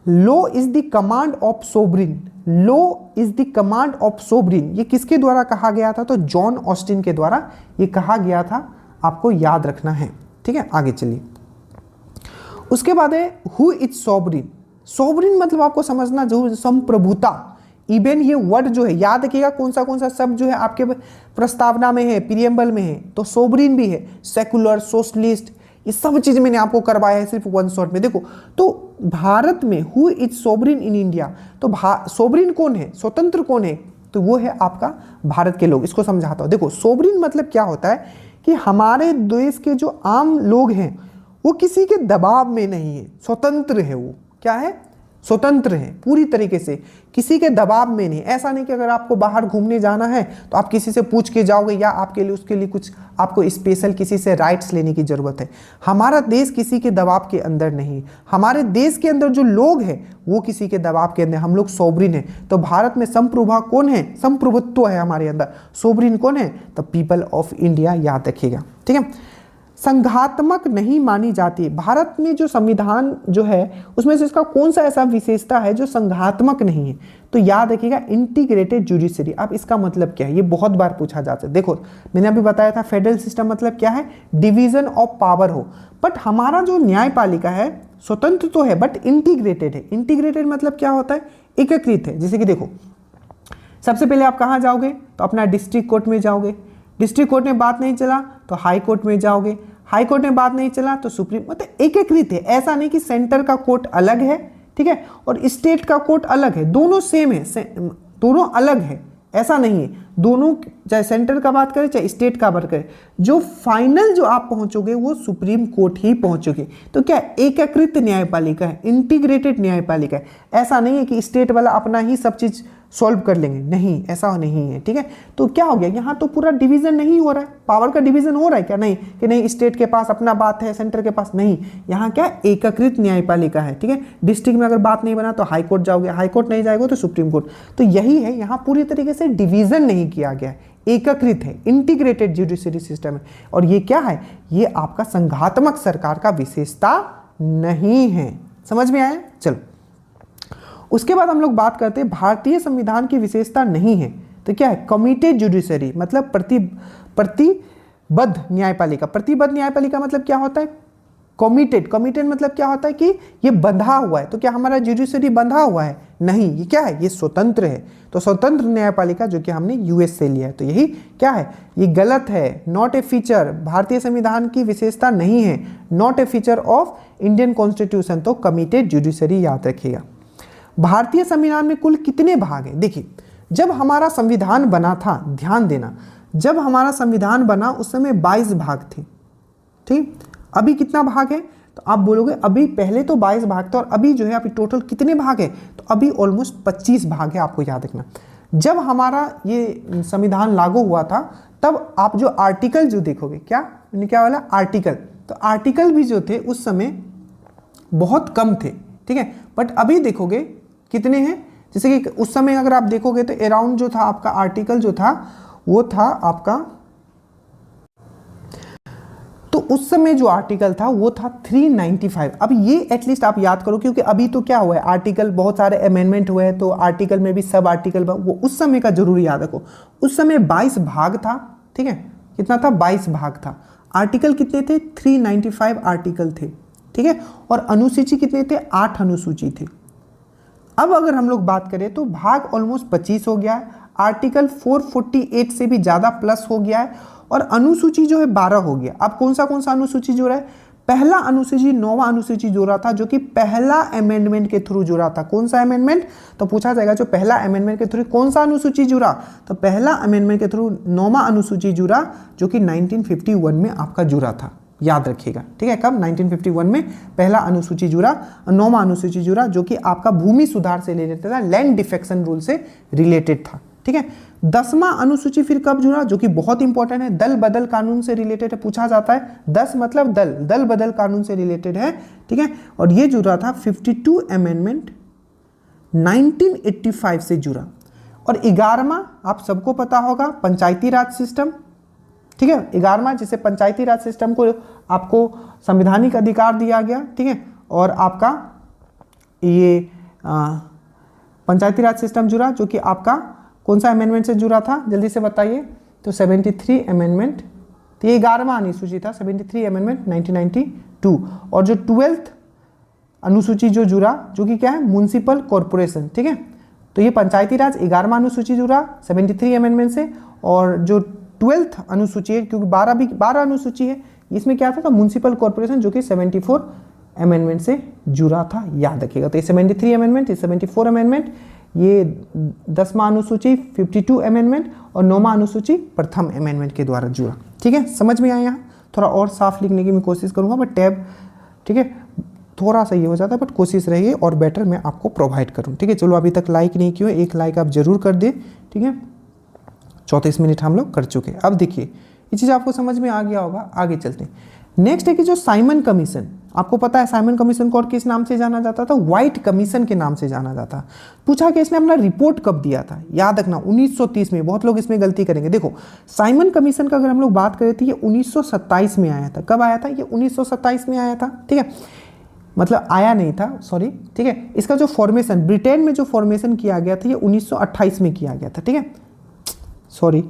Law is the command of sovereign, law is the command of sovereign, ये किसके द्वारा कहा गया था? तो जॉन ऑस्टिन के द्वारा ये कहा गया था, आपको याद रखना है, ठीक है। आगे चलिए, उसके बाद है हु इज सॉवरिन। सॉवरिन मतलब आपको समझना जरूर, संप्रभुता। इवन ये वर्ड जो है याद रखिएगा, कौन सा शब्द जो है आपके प्रस्तावना में है, प्रीएम्बल में है, तो सोवरिन भी है, सेकुलर, सोशलिस्ट, ये सब चीज मैंने आपको करवाया है सिर्फ वन शॉट में। देखो तो भारत में who is sovereign in India, तो सोवरिन कौन है, स्वतंत्र कौन है, तो वो है आपका भारत के लोग। इसको समझाता हूं। देखो सोवरिन मतलब क्या होता है कि हमारे देश के जो आम लोग हैं वो किसी के दबाव में नहीं है, स्वतंत्र है। वो क्या है, स्वतंत्र है पूरी तरीके से, किसी के दबाव में नहीं। ऐसा नहीं कि अगर आपको बाहर घूमने जाना है तो आप किसी से पूछ के जाओगे, या आपके लिए उसके लिए कुछ आपको स्पेशल किसी से राइट्स लेने की जरूरत है। हमारा देश किसी के दबाव के अंदर नहीं, हमारे देश के अंदर जो लोग हैं वो किसी के दबाव के अंदर, हम लोग सोवरिन है। तो भारत में संप्रभुता कौन है, संप्रभुत्व है हमारे अंदर। सोवरिन कौन है, द पीपल ऑफ इंडिया, याद रखिएगा, ठीक है। संघात्मक नहीं मानी जाती। भारत में जो संविधान जो है उसमें से इसका कौन सा ऐसा विशेषता है जो संघात्मक नहीं है, तो याद रखिएगा इंटीग्रेटेड जुडिशरी। अब इसका मतलब क्या है, ये बहुत बार पूछा जाता है। देखो मैंने अभी बताया था फेडरल सिस्टम मतलब क्या है, डिवीजन ऑफ पावर हो, बट हमारा जो न्यायपालिका है स्वतंत्र तो है बट इंटीग्रेटेड है। इंटीग्रेटेड मतलब क्या होता है, एकीकृत है। जैसे कि देखो सबसे पहले आप कहाँ जाओगे, तो अपना डिस्ट्रिक्ट कोर्ट में जाओगे, डिस्ट्रिक्ट कोर्ट में बात नहीं चला तो हाई कोर्ट में जाओगे, हाई कोर्ट में बात नहीं चला तो सुप्रीम, मतलब एकीकृत है। ऐसा नहीं कि सेंटर का कोर्ट अलग है, ठीक है, और स्टेट का कोर्ट अलग है, दोनों सेम है, दोनों अलग है, ऐसा नहीं है। दोनों चाहे सेंटर का बात करें चाहे स्टेट का बात करें, जो फाइनल जो आप पहुंचोगे वो सुप्रीम कोर्ट ही पहुंचोगे। तो क्या एकीकृत न्यायपालिका है, इंटीग्रेटेड न्यायपालिका है। ऐसा नहीं है कि स्टेट वाला अपना ही सब चीज सॉल्व कर लेंगे, नहीं, ऐसा नहीं है, ठीक है। तो क्या हो गया, यहाँ तो पूरा डिवीजन नहीं हो रहा है, पावर का डिवीजन हो रहा है क्या, नहीं, कि नहीं स्टेट के पास अपना बात है सेंटर के पास, नहीं, यहाँ क्या एकीकृत न्यायपालिका है, ठीक है। डिस्ट्रिक्ट में अगर बात नहीं बना तो हाई कोर्ट जाओगे, हाई कोर्ट नहीं जाएगा तो सुप्रीम कोर्ट। तो यही है, यहाँ पूरी तरीके से डिवीजन नहीं किया गया है, एकीकृत है, इंटीग्रेटेड जुडिशरी सिस्टम है। और ये क्या है, ये आपका संघात्मक सरकार का विशेषता नहीं है। समझ में आया, चलो उसके बाद हम लोग बात करते हैं भारतीय संविधान की विशेषता नहीं है, तो क्या है, कमिटेड जुडिशरी, मतलब प्रतिबद्ध न्यायपालिका। प्रतिबद्ध न्यायपालिका मतलब क्या होता है, कमिटेड, कमिटेड मतलब क्या होता है कि ये बंधा हुआ है। तो क्या हमारा जुडिशरी बंधा हुआ है, नहीं, ये क्या है, ये स्वतंत्र है। तो स्वतंत्र न्यायपालिका जो कि हमने यूएस से लिया है, तो यही क्या है, ये गलत है, नॉट ए फीचर, भारतीय संविधान की विशेषता नहीं है, not a feature of Indian constitution. तो कमिटेड जुडिशरी याद रखिएगा। भारतीय संविधान में कुल कितने भाग हैं, देखिए जब हमारा संविधान बना था, ध्यान देना, जब हमारा संविधान बना उस समय 22 भाग थे, ठीक। अभी कितना भाग है, तो आप बोलोगे अभी पहले तो 22 भाग था और अभी जो है अभी टोटल कितने भाग है, तो अभी ऑलमोस्ट 25 भाग है। आपको याद रखना, जब हमारा ये संविधान लागू हुआ था तब आप जो आर्टिकल जो देखोगे, क्या वाला आर्टिकल, तो आर्टिकल भी जो थे उस समय बहुत कम थे, ठीक है। बट अभी देखोगे कितने हैं, जैसे कि उस समय अगर आप देखोगे तो अराउंड जो था आपका आर्टिकल जो था वो था आपका, तो उस समय जो आर्टिकल था वो था 395। अब ये एटलीस्ट आप याद करो, क्योंकि अभी तो क्या हुआ है, आर्टिकल बहुत सारे अमेंडमेंट हुए हैं, तो आर्टिकल में भी सब आर्टिकल, वो उस समय का जरूर याद रखो। उस समय 22 भाग था, ठीक है, कितना था, 22 भाग था। आर्टिकल कितने थे, 395 आर्टिकल थे, ठीक है, और अनुसूची कितने थे, 8 अनुसूची थे। अब अगर हम लोग बात करें तो भाग ऑलमोस्ट 25 हो गया है, आर्टिकल 448 से भी ज़्यादा प्लस हो गया है, और अनुसूची जो है 12 हो गया। अब कौन सा अनुसूची जुड़ा है, पहला अनुसूची 9वां अनुसूची जुड़ा था, जो कि पहला अमेंडमेंट के थ्रू जुड़ा था। कौन सा अमेंडमेंट, तो पूछा जाएगा जो पहला अमेंडमेंट के थ्रू कौन सा अनुसूची जुड़ा, तो पहला अमेंडमेंट के थ्रू 9वां अनुसूची जुड़ा, जो कि 1951 में आपका जुड़ा था, याद रखिएगा, ठीक है। कब, 1951 में पहला अनुसूची जुड़ा, 9वां अनुसूची जुड़ा, जो कि आपका भूमि सुधार से रिलेटेड था, लैंड डिफेक्शन रूल से रिलेटेड था, ठीक है। 10वां अनुसूची फिर कब जुड़ा, जो कि बहुत इंपॉर्टेंट है, दल बदल कानून से रिलेटेड है, पूछा जाता है, 10 मतलब दल बदल कानून से रिलेटेड है, ठीक है। और ये जुड़ा था 52 अमेंडमेंट 1985 से जुड़ा। और 11वां आप सबको पता होगा, पंचायती राज सिस्टम, ठीक है, 11वां जिसे पंचायती राज सिस्टम को आपको संवैधानिक अधिकार दिया गया, ठीक है। और आपका ये पंचायती राज सिस्टम जुड़ा, जो कि आपका कौन सा अमेंडमेंट से जुड़ा था, जल्दी से बताइए, तो 73 अमेंडमेंट, तो ये 11वां अनुसूची था, 73 अमेंडमेंट 1992। और जो 12th अनुसूची जो जुड़ा, जो कि क्या है, म्युनिसिपल कॉरपोरेशन, ठीक है। तो ये पंचायती राज 11वां अनुसूची जुड़ा 73 अमेंडमेंट से, और जो 12th अनुसूची है, क्योंकि 12 अनुसूची है, इसमें क्या था, तो म्युनिसिपल कॉरपोरेशन जो कि 74 अमेंडमेंट से जुड़ा था, याद रखिएगा। तो ये 73 अमेंडमेंट, ये 74 अमेंडमेंट, ये 10वां अनुसूची 52 अमेंडमेंट, और 9वां अनुसूची प्रथम अमेंडमेंट के द्वारा जुड़ा, ठीक है। समझ में आया? यहाँ थोड़ा और साफ लिखने की मैं कोशिश करूंगा, बट टैब, ठीक है, थोड़ा सा ये हो जाता है, बट कोशिश रहिए और बेटर मैं आपको प्रोवाइड करूं, ठीक है। चलो, अभी तक लाइक नहीं किया, एक लाइक आप जरूर कर दें, ठीक है। 34 मिनट हम लोग कर चुके। अब देखिए, ये चीज़ आपको समझ में आ गया होगा, आगे चलते हैं। नेक्स्ट है कि जो साइमन कमीशन, आपको पता है साइमन कमीशन को और किस नाम से जाना जाता था, व्हाइट कमीशन के नाम से जाना जाता। पूछा कि इसने अपना रिपोर्ट कब दिया था, याद रखना 1930 में। बहुत लोग इसमें गलती करेंगे। देखो, साइमन कमीशन का अगर हम लोग बात करें तो ये 1927 में आया था। कब आया था? ये 1927 में आया था, ठीक है, मतलब आया नहीं था, सॉरी, ठीक है। इसका जो फॉर्मेशन ब्रिटेन में जो फॉर्मेशन किया गया था, ये 1928 में किया गया था, ठीक है, सॉरी,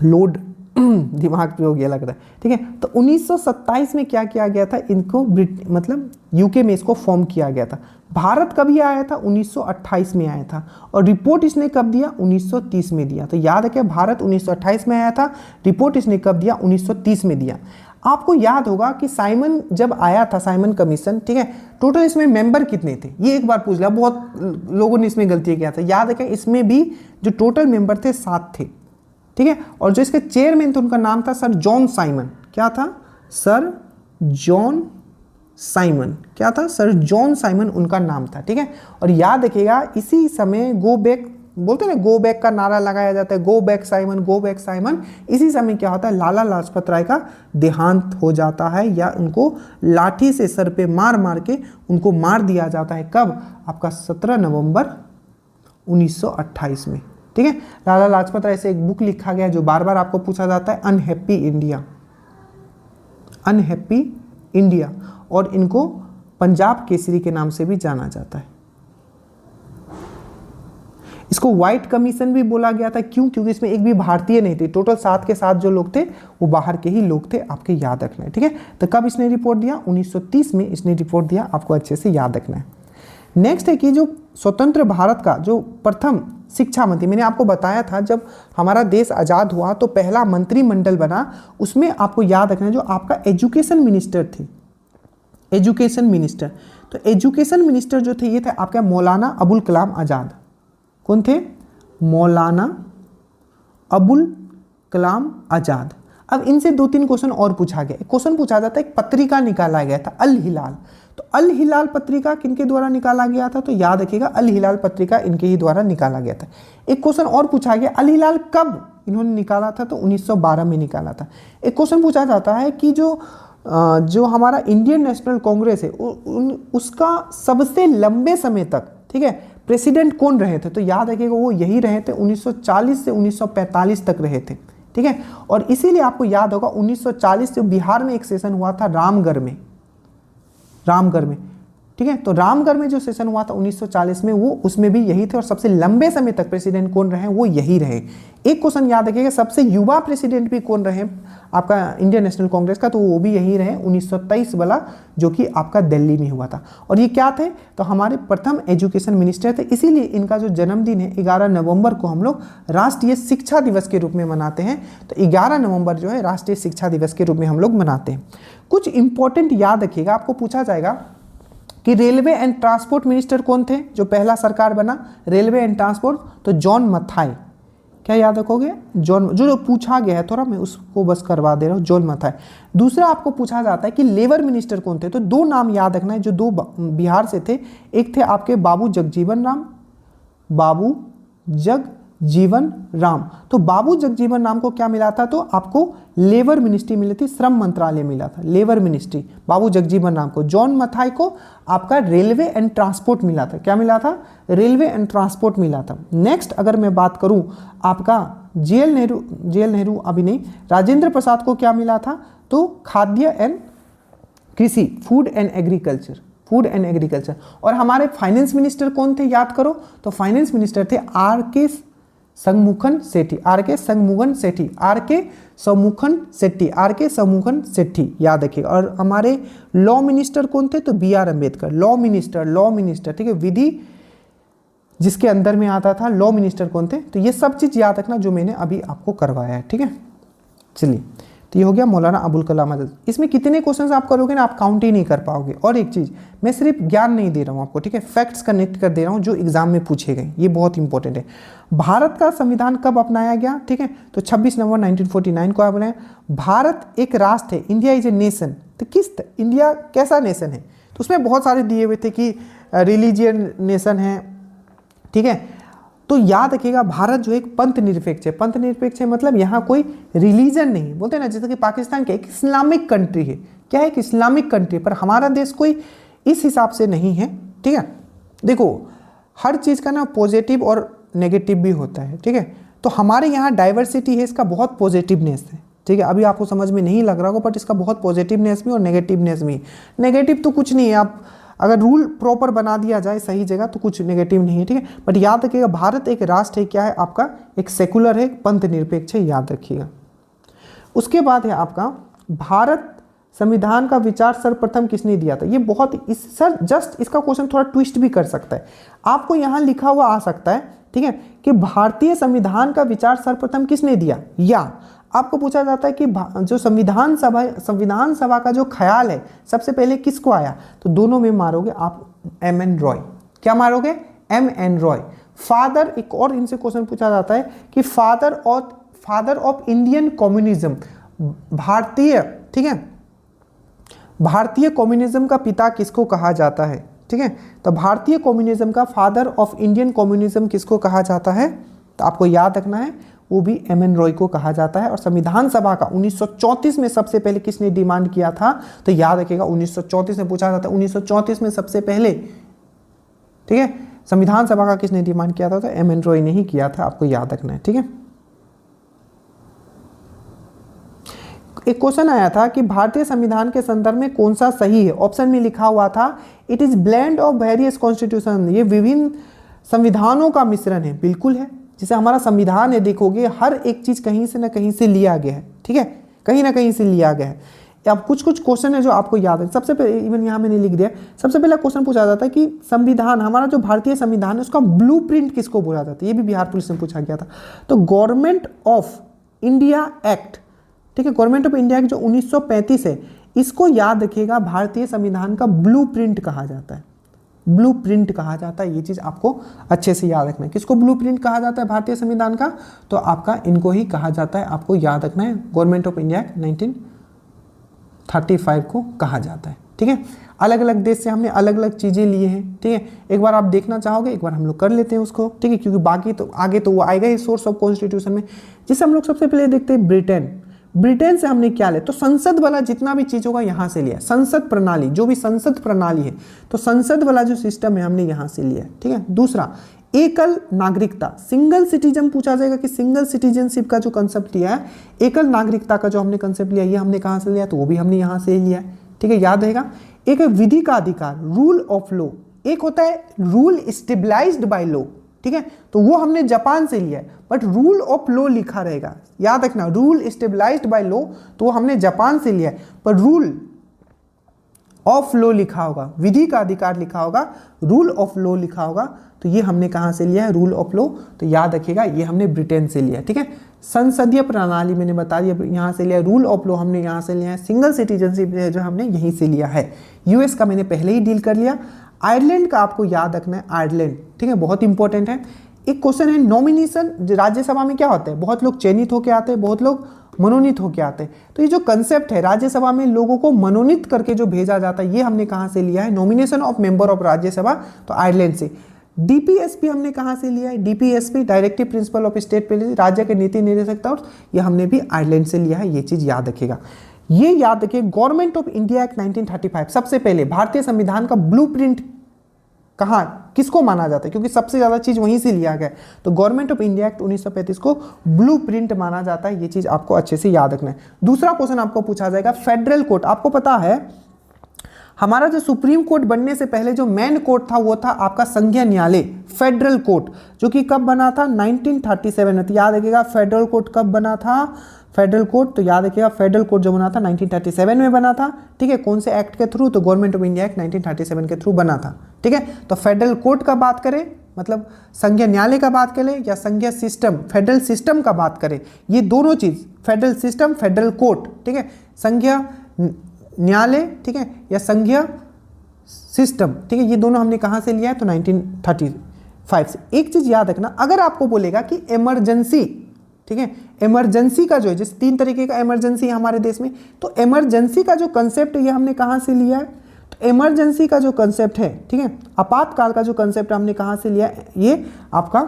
लोड दिमाग पे हो गया लग रहा है, ठीक है। तो 1927 में क्या किया गया था, इनको मतलब यूके में इसको फॉर्म किया गया था। भारत कभी आया था? 1928 में आया था। और रिपोर्ट इसने कब दिया? 1930 में दिया। तो याद रखें, भारत 1928 में आया था, रिपोर्ट इसने कब दिया? 1930 में दिया। आपको याद होगा कि साइमन जब आया था, साइमन कमीशन, ठीक है, टोटल इसमें मेंबर कितने थे, ये एक बार पूछ लिया, बहुत लोगों ने इसमें गलती किया था। याद रखें, इसमें भी जो टोटल मेंबर थे 7 थे, ठीक है। और जो इसके चेयरमैन थे उनका नाम था सर जॉन साइमन। क्या था? Sir John Simon. क्या था? सर जॉन साइमन उनका नाम था, ठीक है। और याद रखिएगा, इसी समय गो बैक बोलते हैं ना, गो बैक का नारा लगाया जाता है, go back Simon, go back Simon. इसी समय क्या होता है, लाला लाजपत राय का देहांत हो जाता है, या उनको लाठी से सर पे मार मार के उनको मार दिया जाता है। कब? आपका 17 नवंबर 1928 में, ठीक है। लाला लाजपत राय से एक बुक लिखा गया जो बार बार आपको पूछा जाता है, अनहैप्पी इंडिया, अनहैप्पी इंडिया, और इनको पंजाब केसरी के नाम से भी जाना जाता है। इसको व्हाइट कमीशन भी बोला गया था, क्यों? क्योंकि इसमें एक भी भारतीय नहीं थे, टोटल 7 के 7 जो लोग थे वो बाहर के ही लोग थे, आपके याद रखना है, ठीक है। तो कब इसने रिपोर्ट दिया? 1930 में इसने रिपोर्ट दिया, आपको अच्छे से याद रखना है। नेक्स्ट है कि जो स्वतंत्र भारत का जो प्रथम शिक्षा मंत्री, मैंने आपको बताया था जब हमारा देश आज़ाद हुआ तो पहला मंत्रिमंडल बना, उसमें आपको याद रखना है जो आपका एजुकेशन मिनिस्टर थे, एजुकेशन मिनिस्टर। तो एजुकेशन मिनिस्टर जो थे ये थे आपका मौलाना अबुल कलाम आज़ाद। कौन थे? मौलाना अबुल कलाम आज़ाद। अब इनसे 2-3 क्वेश्चन और पूछा गया। क्वेश्चन पूछा जाता है, एक पत्रिका निकाला गया था अल हिलाल, तो अल हिलाल पत्रिका किनके द्वारा निकाला गया था? तो याद रखिएगा, अल हिलाल पत्रिका इनके ही द्वारा निकाला गया था। एक क्वेश्चन और पूछा गया, अल हिलाल कब इन्होंने निकाला था? तो 1912 में निकाला था। एक क्वेश्चन पूछा जाता है कि जो हमारा इंडियन नेशनल कांग्रेस है उसका सबसे लंबे समय तक, ठीक है, प्रेसिडेंट कौन रहे थे? तो याद रखिएगा, वो यही रहे थे, 1940 से 1945 तक रहे थे, ठीक है। और इसीलिए आपको याद होगा 1940 से बिहार में एक सेशन हुआ था रामगढ़ में, रामगढ़ में, ठीक है। तो रामगढ़ में जो सेशन हुआ था 1940 में, वो उसमें भी यही थे, और सबसे लंबे समय तक प्रेसिडेंट कौन रहे? वो यही रहे। एक क्वेश्चन याद रखिएगा, सबसे युवा प्रेसिडेंट भी कौन रहे आपका इंडियन नेशनल कांग्रेस का? तो वो भी यही रहे, 1923 वाला, जो कि आपका दिल्ली में हुआ था। और ये क्या थे? तो हमारे प्रथम एजुकेशन मिनिस्टर थे। इसीलिए इनका जो जन्मदिन है 11 नवंबर को हम लोग राष्ट्रीय शिक्षा दिवस के रूप में मनाते हैं। तो 11 नवंबर जो है राष्ट्रीय शिक्षा दिवस के रूप में हम लोग मनाते हैं। कुछ इंपॉर्टेंट याद रखिएगा, आपको पूछा जाएगा कि रेलवे एंड ट्रांसपोर्ट मिनिस्टर कौन थे जो पहला सरकार बना? रेलवे एंड ट्रांसपोर्ट, तो जॉन मथाई। क्या याद रखोगे? जॉन, जो पूछा गया है, थोड़ा मैं उसको बस करवा दे रहा हूँ, जॉन मथाई। दूसरा आपको पूछा जाता है कि लेबर मिनिस्टर कौन थे? तो 2 नाम याद रखना है जो 2 बिहार से थे। एक थे आपके बाबू जगजीवन राम, बाबू जगजीवन राम। तो बाबू जगजीवन राम को क्या मिला था? तो आपको लेबर मिनिस्ट्री मिली थी, श्रम मंत्रालय मिला था, लेबर मिनिस्ट्री, बाबू जगजीवन राम को। जॉन मथाई को आपका रेलवे एंड ट्रांसपोर्ट मिला था। क्या मिला था? रेलवे एंड ट्रांसपोर्ट मिला था। नेक्स्ट अगर मैं बात करूं, आपका जेएल नेहरू अभी नहीं, राजेंद्र प्रसाद को क्या मिला था? तो खाद्य एंड कृषि, food and agriculture, food and agriculture. और हमारे फाइनेंस मिनिस्टर कौन थे? याद करो, तो फाइनेंस मिनिस्टर थे आर के संगमुखन सेठी, आर के संगमुखन सेठी, आर के समुखन सेट्टी, आर के समुखन सेट्टी, याद रखिएगा। और हमारे लॉ मिनिस्टर कौन थे? तो B R Ambedkar, law minister, ठीक है, विधि जिसके अंदर में आता था, लॉ मिनिस्टर कौन थे? तो ये सब चीज याद रखना जो मैंने अभी आपको करवाया है, ठीक है। चलिए, तो ये हो गया मौलाना अबुल कलाम आजाद। इसमें कितने क्वेश्चंस आप करोगे ना, आप काउंट ही नहीं कर पाओगे। और एक चीज, मैं सिर्फ ज्ञान नहीं दे रहा हूँ आपको, ठीक है, फैक्ट्स कनेक्ट कर दे रहा हूँ जो एग्जाम में पूछे गए, ये बहुत इंपॉर्टेंट है। भारत का संविधान कब अपनाया गया? ठीक है, तो 26 नवंबर 1949 को अपनाया। भारत एक राष्ट्र है, इंडिया इज ए नेशन। तो इंडिया कैसा नेशन है? तो उसमें बहुत सारे दिए हुए थे कि रिलीजियन नेशन है, ठीक है। तो याद रखिएगा, भारत जो एक पंथ निरपेक्ष है। पंथ निरपेक्ष है मतलब यहाँ कोई रिलीजन नहीं, बोलते हैं ना, जैसे कि पाकिस्तान क्या एक इस्लामिक कंट्री है, क्या है, एक इस्लामिक कंट्री, पर हमारा देश कोई इस हिसाब से नहीं है, ठीक है। देखो, हर चीज़ का ना पॉजिटिव और नेगेटिव भी होता है, ठीक है। तो हमारे यहाँ डाइवर्सिटी है, इसका बहुत पॉजिटिवनेस है, ठीक है। अभी आपको समझ में नहीं लग रहा होगा, बट इसका बहुत पॉजिटिवनेस भी और नेगेटिवनेस भी। नेगेटिव तो कुछ नहीं है, आप अगर रूल प्रॉपर बना दिया जाए सही जगह तो कुछ नेगेटिव नहीं है, ठीक है। बट याद रखिएगा, भारत एक राष्ट्र है, क्या है आपका, एक सेकुलर है, पंथ निरपेक्ष है, याद रखिएगा। उसके बाद है आपका, भारत संविधान का विचार सर्वप्रथम किसने दिया था? ये बहुत सर जस्ट इसका क्वेश्चन थोड़ा ट्विस्ट भी कर सकता है, आपको यहाँ लिखा हुआ आ सकता है, ठीक है, कि भारतीय संविधान का विचार सर्वप्रथम किसने दिया, या आपको पूछा जाता है कि जो संविधान सभा का जो ख्याल है सबसे पहले किसको आया? तो दोनों में मारोगे आप एम एन रॉय। क्या मारोगे? M N Roy. फादर, एक और इनसे क्वेश्चन पूछा जाता है कि फादर ऑफ इंडियन कम्युनिज्म, भारतीय, ठीक है, भारतीय कम्युनिज्म का पिता किसको कहा जाता है? ठीक है, तो भारतीय कम्युनिज्म का फादर ऑफ इंडियन कम्युनिज्म किसको कहा जाता है? तो आपको याद रखना है, वो भी एम एन रॉय को कहा जाता है। और संविधान सभा का 1934 में सबसे पहले किसने डिमांड किया था? तो याद रखिएगा, 1934 में पूछा जाता है, 1934 में सबसे पहले, ठीक है, संविधान सभा का किसने डिमांड किया था? तो एम एन रॉय ने ही किया था, आपको याद रखना है, ठीक है। एक क्वेश्चन आया था कि भारतीय संविधान के संदर्भ में कौन सा सही है? ऑप्शन में लिखा हुआ था it is blend of various constitution, ये विभिन्न संविधानों का मिश्रण है। बिल्कुल है, जैसे हमारा संविधान है, देखोगे हर एक चीज कहीं से ना कहीं से लिया गया है, ठीक है, कहीं ना कहीं से लिया गया है। अब कुछ क्वेश्चन है जो आपको याद है। सबसे पहले, इवन यहाँ मैंने लिख दिया, सबसे पहला क्वेश्चन पूछा जाता है कि संविधान, हमारा जो भारतीय संविधान है उसका ब्लूप्रिंट किसको बोला जाता है? ये भी बिहार पुलिस में पूछा गया था। तो गवर्नमेंट ऑफ इंडिया एक्ट, ठीक है, गवर्नमेंट ऑफ इंडिया एक्ट जो 1935 है, इसको याद रखिएगा, भारतीय संविधान का ब्लूप्रिंट कहा जाता है। ब्लूप्रिंट कहा जाता है, ये चीज आपको अच्छे से याद रखना है। किसको ब्लूप्रिंट कहा जाता है भारतीय संविधान का? तो आपका इनको ही कहा जाता है, आपको याद रखना है, गवर्नमेंट ऑफ इंडिया एक्ट 1935 को कहा जाता है, ठीक है। अलग अलग देश से हमने अलग अलग चीजें लिए हैं, ठीक है। एक बार आप देखना चाहोगे, एक बार हम लोग कर लेते हैं उसको, ठीक है, क्योंकि बाकी तो आगे तो वो आएगा ही सोर्स ऑफ कॉन्स्टिट्यूशन में। जिसे हम लोग सबसे पहले देखते हैं ब्रिटेन से हमने क्या लिया? तो संसद वाला जितना भी चीज होगा यहां से लिया, संसद प्रणाली, जो भी संसद प्रणाली है, तो संसद वाला जो सिस्टम है हमने यहां से लिया, ठीक है। दूसरा, एकल नागरिकता, सिंगल सिटीजन पूछा जाएगा कि सिंगल सिटीजनशिप का जो कंसेप्ट लिया है, एकल नागरिकता का जो हमने कंसेप्ट लिया, ये हमने कहां से लिया? तो वो भी हमने यहां से लिया है, ठीक है, याद रहेगा। एक है विधि का अधिकार, रूल ऑफ लॉ, एक होता है रूल स्टेबलाइज्ड बाय लॉ, ठीक है, तो वो हमने जापान से लिया है, बट रूल ऑफ लॉ लिखा रहेगा, याद रखना, रूल स्टेबलाइज्ड बाय लॉ, तो वो हमने जापान से लिया है, पर रूल ऑफ लॉ लिखा होगा, विधि का अधिकार लिखा होगा, रूल ऑफ लॉ लिखा होगा, तो ये हमने कहां से लिया है? रूल ऑफ लॉ, तो याद रखिएगा ये हमने ब्रिटेन से लिया है, ठीक है। संसदीय प्रणाली मैंने बता दिया, यहां से लिया, रूल ऑफ लॉ हमने यहां से लिया है, सिंगल सिटीजनशिप जो हमने यहीं से लिया है। यूएस का मैंने पहले ही डील कर लिया। आयरलैंड का आपको याद रखना है, आयरलैंड, ठीक है, बहुत इंपॉर्टेंट है। एक क्वेश्चन है नॉमिनेशन, राज्यसभा में क्या होता है? बहुत लोग चयनित होकर आते हैं, बहुत लोग मनोनीत होकर आते हैं। तो ये जो कंसेप्ट है, राज्यसभा में लोगों को मनोनीत करके जो भेजा जाता है, ये हमने कहां से लिया है? Nomination of member of Rajya Sabha, तो आयरलैंड से। डीपीएसपी हमने कहां से लिया है? DPSP, directive principle of state policy, राज्य के नीति निर्देशक तौर, ये हमने भी आयरलैंड से लिया है, ये चीज याद रखिएगा। ये याद रखिए, गवर्नमेंट ऑफ इंडिया एक्ट 1935, सबसे पहले भारतीय संविधान का ब्लूप्रिंट कहां, किसको माना जाता है? क्योंकि सबसे ज्यादा चीज वहीं से लिया गया, तो गवर्नमेंट ऑफ इंडिया एक्ट 1935 को ब्लूप्रिंट माना जाता है, ये चीज आपको अच्छे से याद रखना है। दूसरा क्वेश्चन आपको पूछा जाएगा, फेडरल कोर्ट, आपको पता है हमारा जो सुप्रीम कोर्ट बनने से पहले जो मेन कोर्ट था वो था आपका संघीय न्यायालय, फेडरल कोर्ट, जो कि कब बना था 1937 में। तो याद रखिएगा फेडरल कोर्ट कब बना था, फेडरल कोर्ट, तो याद रखिएगा फेडरल कोर्ट जो बना था 1937 में बना था। ठीक है, कौन से एक्ट के थ्रू, तो गवर्नमेंट ऑफ इंडिया एक्ट 1937 के थ्रू बना था। ठीक है, तो फेडरल कोर्ट का बात करें, मतलब संघीय न्यायालय का बात करें या संघीय सिस्टम फेडरल सिस्टम का बात करें, ये दोनों चीज फेडरल सिस्टम फेडरल कोर्ट, ठीक है, संघीय न्यायालय, ठीक है, या संघीय सिस्टम, ठीक है, ये दोनों हमने कहां से लिया है, तो 1935 से। एक चीज याद रखना, अगर आपको बोलेगा कि इमरजेंसी, ठीक है, इमरजेंसी का जो है, जैसे 3 तरीके का इमरजेंसी है हमारे देश में, तो इमरजेंसी का जो कंसेप्ट है ये हमने कहां से लिया है, तो इमरजेंसी का जो कंसेप्ट है, ठीक है, आपातकाल का जो कंसेप्ट हमने कहां से लिया है, ये आपका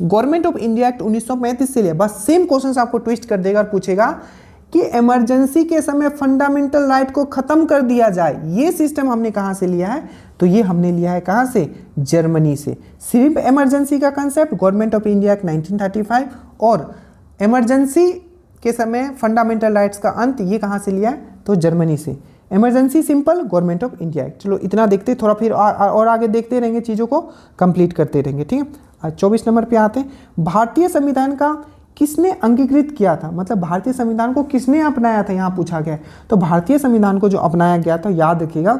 गवर्नमेंट ऑफ इंडिया एक्ट 1935 से लिया। बस सेम क्वेश्चन आपको ट्विस्ट कर देगा और पूछेगा कि इमरजेंसी के समय फंडामेंटल राइट को खत्म कर दिया जाए, ये सिस्टम हमने कहां से लिया है, तो ये हमने लिया है कहां से, जर्मनी से। सिर्फ इमरजेंसी का concept government of India act 1935, और इमरजेंसी के समय फंडामेंटल राइट्स का अंत ये कहां से लिया है, तो जर्मनी से। Emergency simple government of India act. चलो इतना देखते, थोड़ा फिर और आगे देखते रहेंगे, चीज़ों को कंप्लीट करते रहेंगे। ठीक है, 24 नंबर पे आते हैं। भारतीय संविधान का किसने अंगीकृत किया था, मतलब भारतीय संविधान को किसने अपनाया था, यहाँ पूछा गया है। तो भारतीय संविधान को जो अपनाया गया था, याद रखिएगा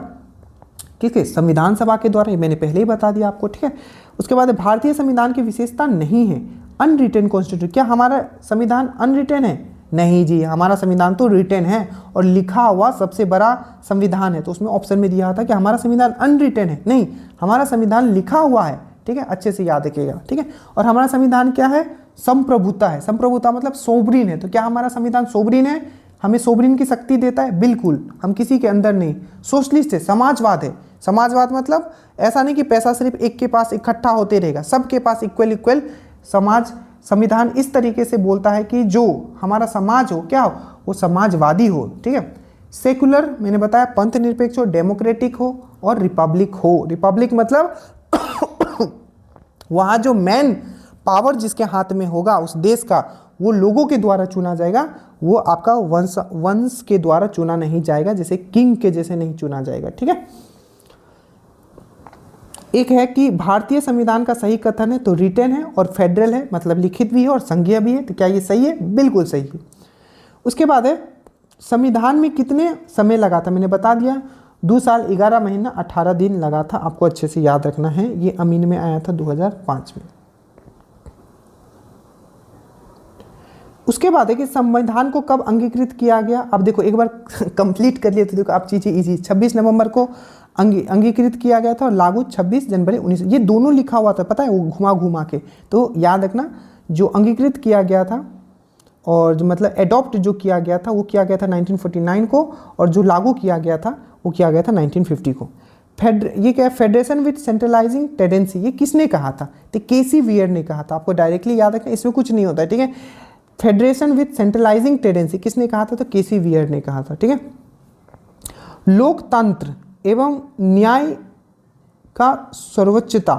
किसके, संविधान सभा के द्वारा, ये मैंने पहले ही बता दिया आपको। ठीक है, उसके बाद भारतीय संविधान की विशेषता नहीं है अनरिटन कॉन्स्टिट्यूशन। क्या हमारा संविधान अनरिटन है, नहीं जी, हमारा संविधान तो रिटन है और लिखा हुआ सबसे बड़ा संविधान है। तो उसमें ऑप्शन में दिया था कि हमारा संविधान अनरिटन है, नहीं, हमारा संविधान लिखा हुआ है। ठीक है, अच्छे से याद रखिएगा। ठीक है, और हमारा संविधान क्या है, संप्रभुता है। संप्रभुता मतलब सोवरीन है। तो क्या हमारा संविधान सोवरीन है, हमें सोवरीन की शक्ति देता है, बिल्कुल, हम किसी के अंदर नहीं। सोशलिस्ट है, समाजवाद है। समाजवाद मतलब ऐसा नहीं कि पैसा सिर्फ एक के पास इकट्ठा होते रहेगा, सबके पास इक्वल इक्वल समाज। संविधान इस तरीके से बोलता है कि जो हमारा समाज हो, क्या हो, वो समाजवादी हो। ठीक है, सेकुलर मैंने बताया, पंथ निरपेक्ष हो, डेमोक्रेटिक हो और रिपब्लिक हो। रिपब्लिक मतलब वहाँ जो मेन पावर जिसके हाथ में होगा उस देश का, वो लोगों के द्वारा चुना जाएगा, वो आपका वंश के द्वारा चुना नहीं जाएगा, जैसे किंग के जैसे नहीं चुना जाएगा। ठीक है, एक है कि भारतीय संविधान का सही कथन है, तो रिटन है और फेडरल है, मतलब लिखित भी है और संघीय भी है। तो क्या ये सही है, बिल्कुल सही है। उसके बाद है संविधान में कितने समय लगा था, मैंने बता दिया 2 साल 11 महीना 18 दिन लगा था, आपको अच्छे से याद रखना है। ये अमीन में आया था 2005 में। उसके बाद है कि संविधान को कब अंगीकृत किया गया। अब देखो एक बार कंप्लीट कर लिए तो देखो आप चीज़ें इजी। 26 नवंबर को अंगीकृत किया गया था और लागू 26 जनवरी 19। ये दोनों लिखा हुआ था, पता है, वो घुमा घुमा के। तो याद रखना, जो अंगीकृत किया गया था और जो मतलब एडॉप्ट जो किया गया था, वो किया गया था 1949 को, और जो लागू किया गया था वो किया गया था 1950 को। ये क्या है, फेडरेशन विद सेंट्रलाइजिंग टेंडेंसी, ये किसने कहा था, तो केसी वियर ने कहा था। आपको डायरेक्टली याद रखना, इसमें कुछ नहीं होता है। ठीक है, फेडरेशन विद सेंट्रलाइजिंग टेंडेंसी किसने कहा था, तो केसी वियर ने कहा था। ठीक है, लोकतंत्र एवं न्याय का सर्वोच्चता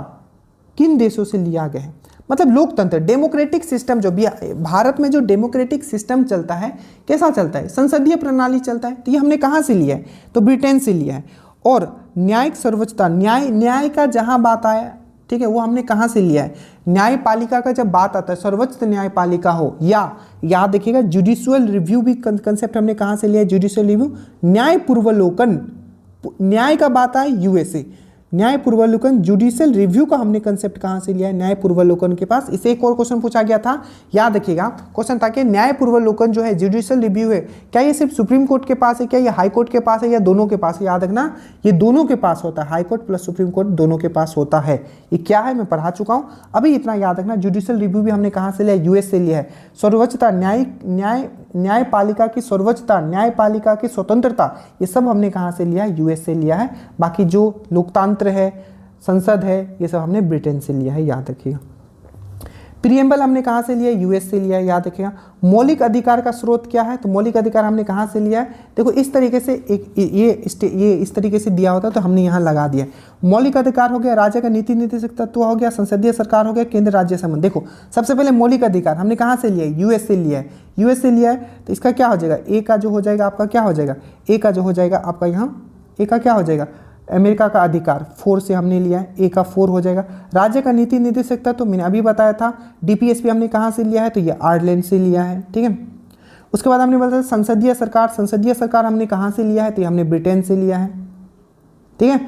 किन देशों से लिया गया है, मतलब लोकतंत्र डेमोक्रेटिक सिस्टम, जो भी भारत में जो डेमोक्रेटिक सिस्टम चलता है, कैसा चलता है, संसदीय प्रणाली चलता है। तो ये हमने कहाँ से लिया है, तो ब्रिटेन से लिया है। और न्यायिक सर्वोच्चता, न्याय का जहाँ बात आया, ठीक है, वो हमने कहाँ से लिया है, न्यायपालिका का जब बात आता है, सर्वोच्च न्यायपालिका हो, या याद देखिएगा जुडिशियल रिव्यू भी कंसेप्ट हमने कहाँ से लिया है, जुडिशियल रिव्यू, न्याय पूर्वावलोकन, न्याय का बात आए यूएसए, न्याय पूर्वावलोकन जुडिशियल रिव्यू का हमने कंसेप्ट कहाँ से लिया है, न्याय पूर्वावलोकन के पास। इसे एक और क्वेश्चन पूछा गया था, याद रखिएगा क्वेश्चन था कि न्याय पूर्वावलोकन जो है जुडिशियल रिव्यू है, क्या ये सिर्फ सुप्रीम कोर्ट के पास है, क्या ये हाई कोर्ट के पास है, या दोनों के पास है। याद रखना, ये दोनों के पास होता है, high court plus supreme court दोनों के पास होता है। ये क्या है मैं पढ़ा चुका हूँ, अभी इतना याद रखना। जुडिशियल रिव्यू भी हमने कहाँ से लिया, यूएस से लिया है। सर्वोच्चता, न्यायपालिका की सर्वोच्चता, न्यायपालिका की स्वतंत्रता, ये सब हमने कहाँ से लिया है, यूएस से लिया है। बाकी जो लोकतंत्र है, संसद है, ये सब हमने ब्रिटेन से लिया है, याद रखिएगा। प्रीएम्बल हमने कहाँ से लिया है, यूएस से लिया है, याद रखिएगा। मौलिक अधिकार का स्रोत क्या है, तो मौलिक अधिकार हमने कहाँ से लिया है, देखो इस तरीके से ये इस तरीके से दिया होता है, तो हमने यहाँ लगा दिया। मौलिक अधिकार हो गया, राज्य का नीति निर्देशक तत्व हो गया, संसदीय सरकार हो गया, केंद्र राज्य संबंध। देखो सबसे पहले मौलिक अधिकार हमने कहाँ से लिया है, यूएस से लिया है। यूएस से लिया है तो इसका क्या हो जाएगा, ए का जो हो जाएगा आपका क्या हो जाएगा, ए का जो हो जाएगा आपका यहाँ, ए का क्या हो जाएगा, अमेरिका का अधिकार 4 से हमने लिया है, ए का 4 हो जाएगा। राज्य का नीति निर्देशकता तो मैंने अभी बताया था। डीपीएसपी हमने कहाँ से लिया है, तो ये आयरलैंड से लिया है, ठीक है। उसके बाद हमने बताया संसदीय सरकार हमने कहाँ से लिया है, तो ये हमने ब्रिटेन से लिया है, ठीक है।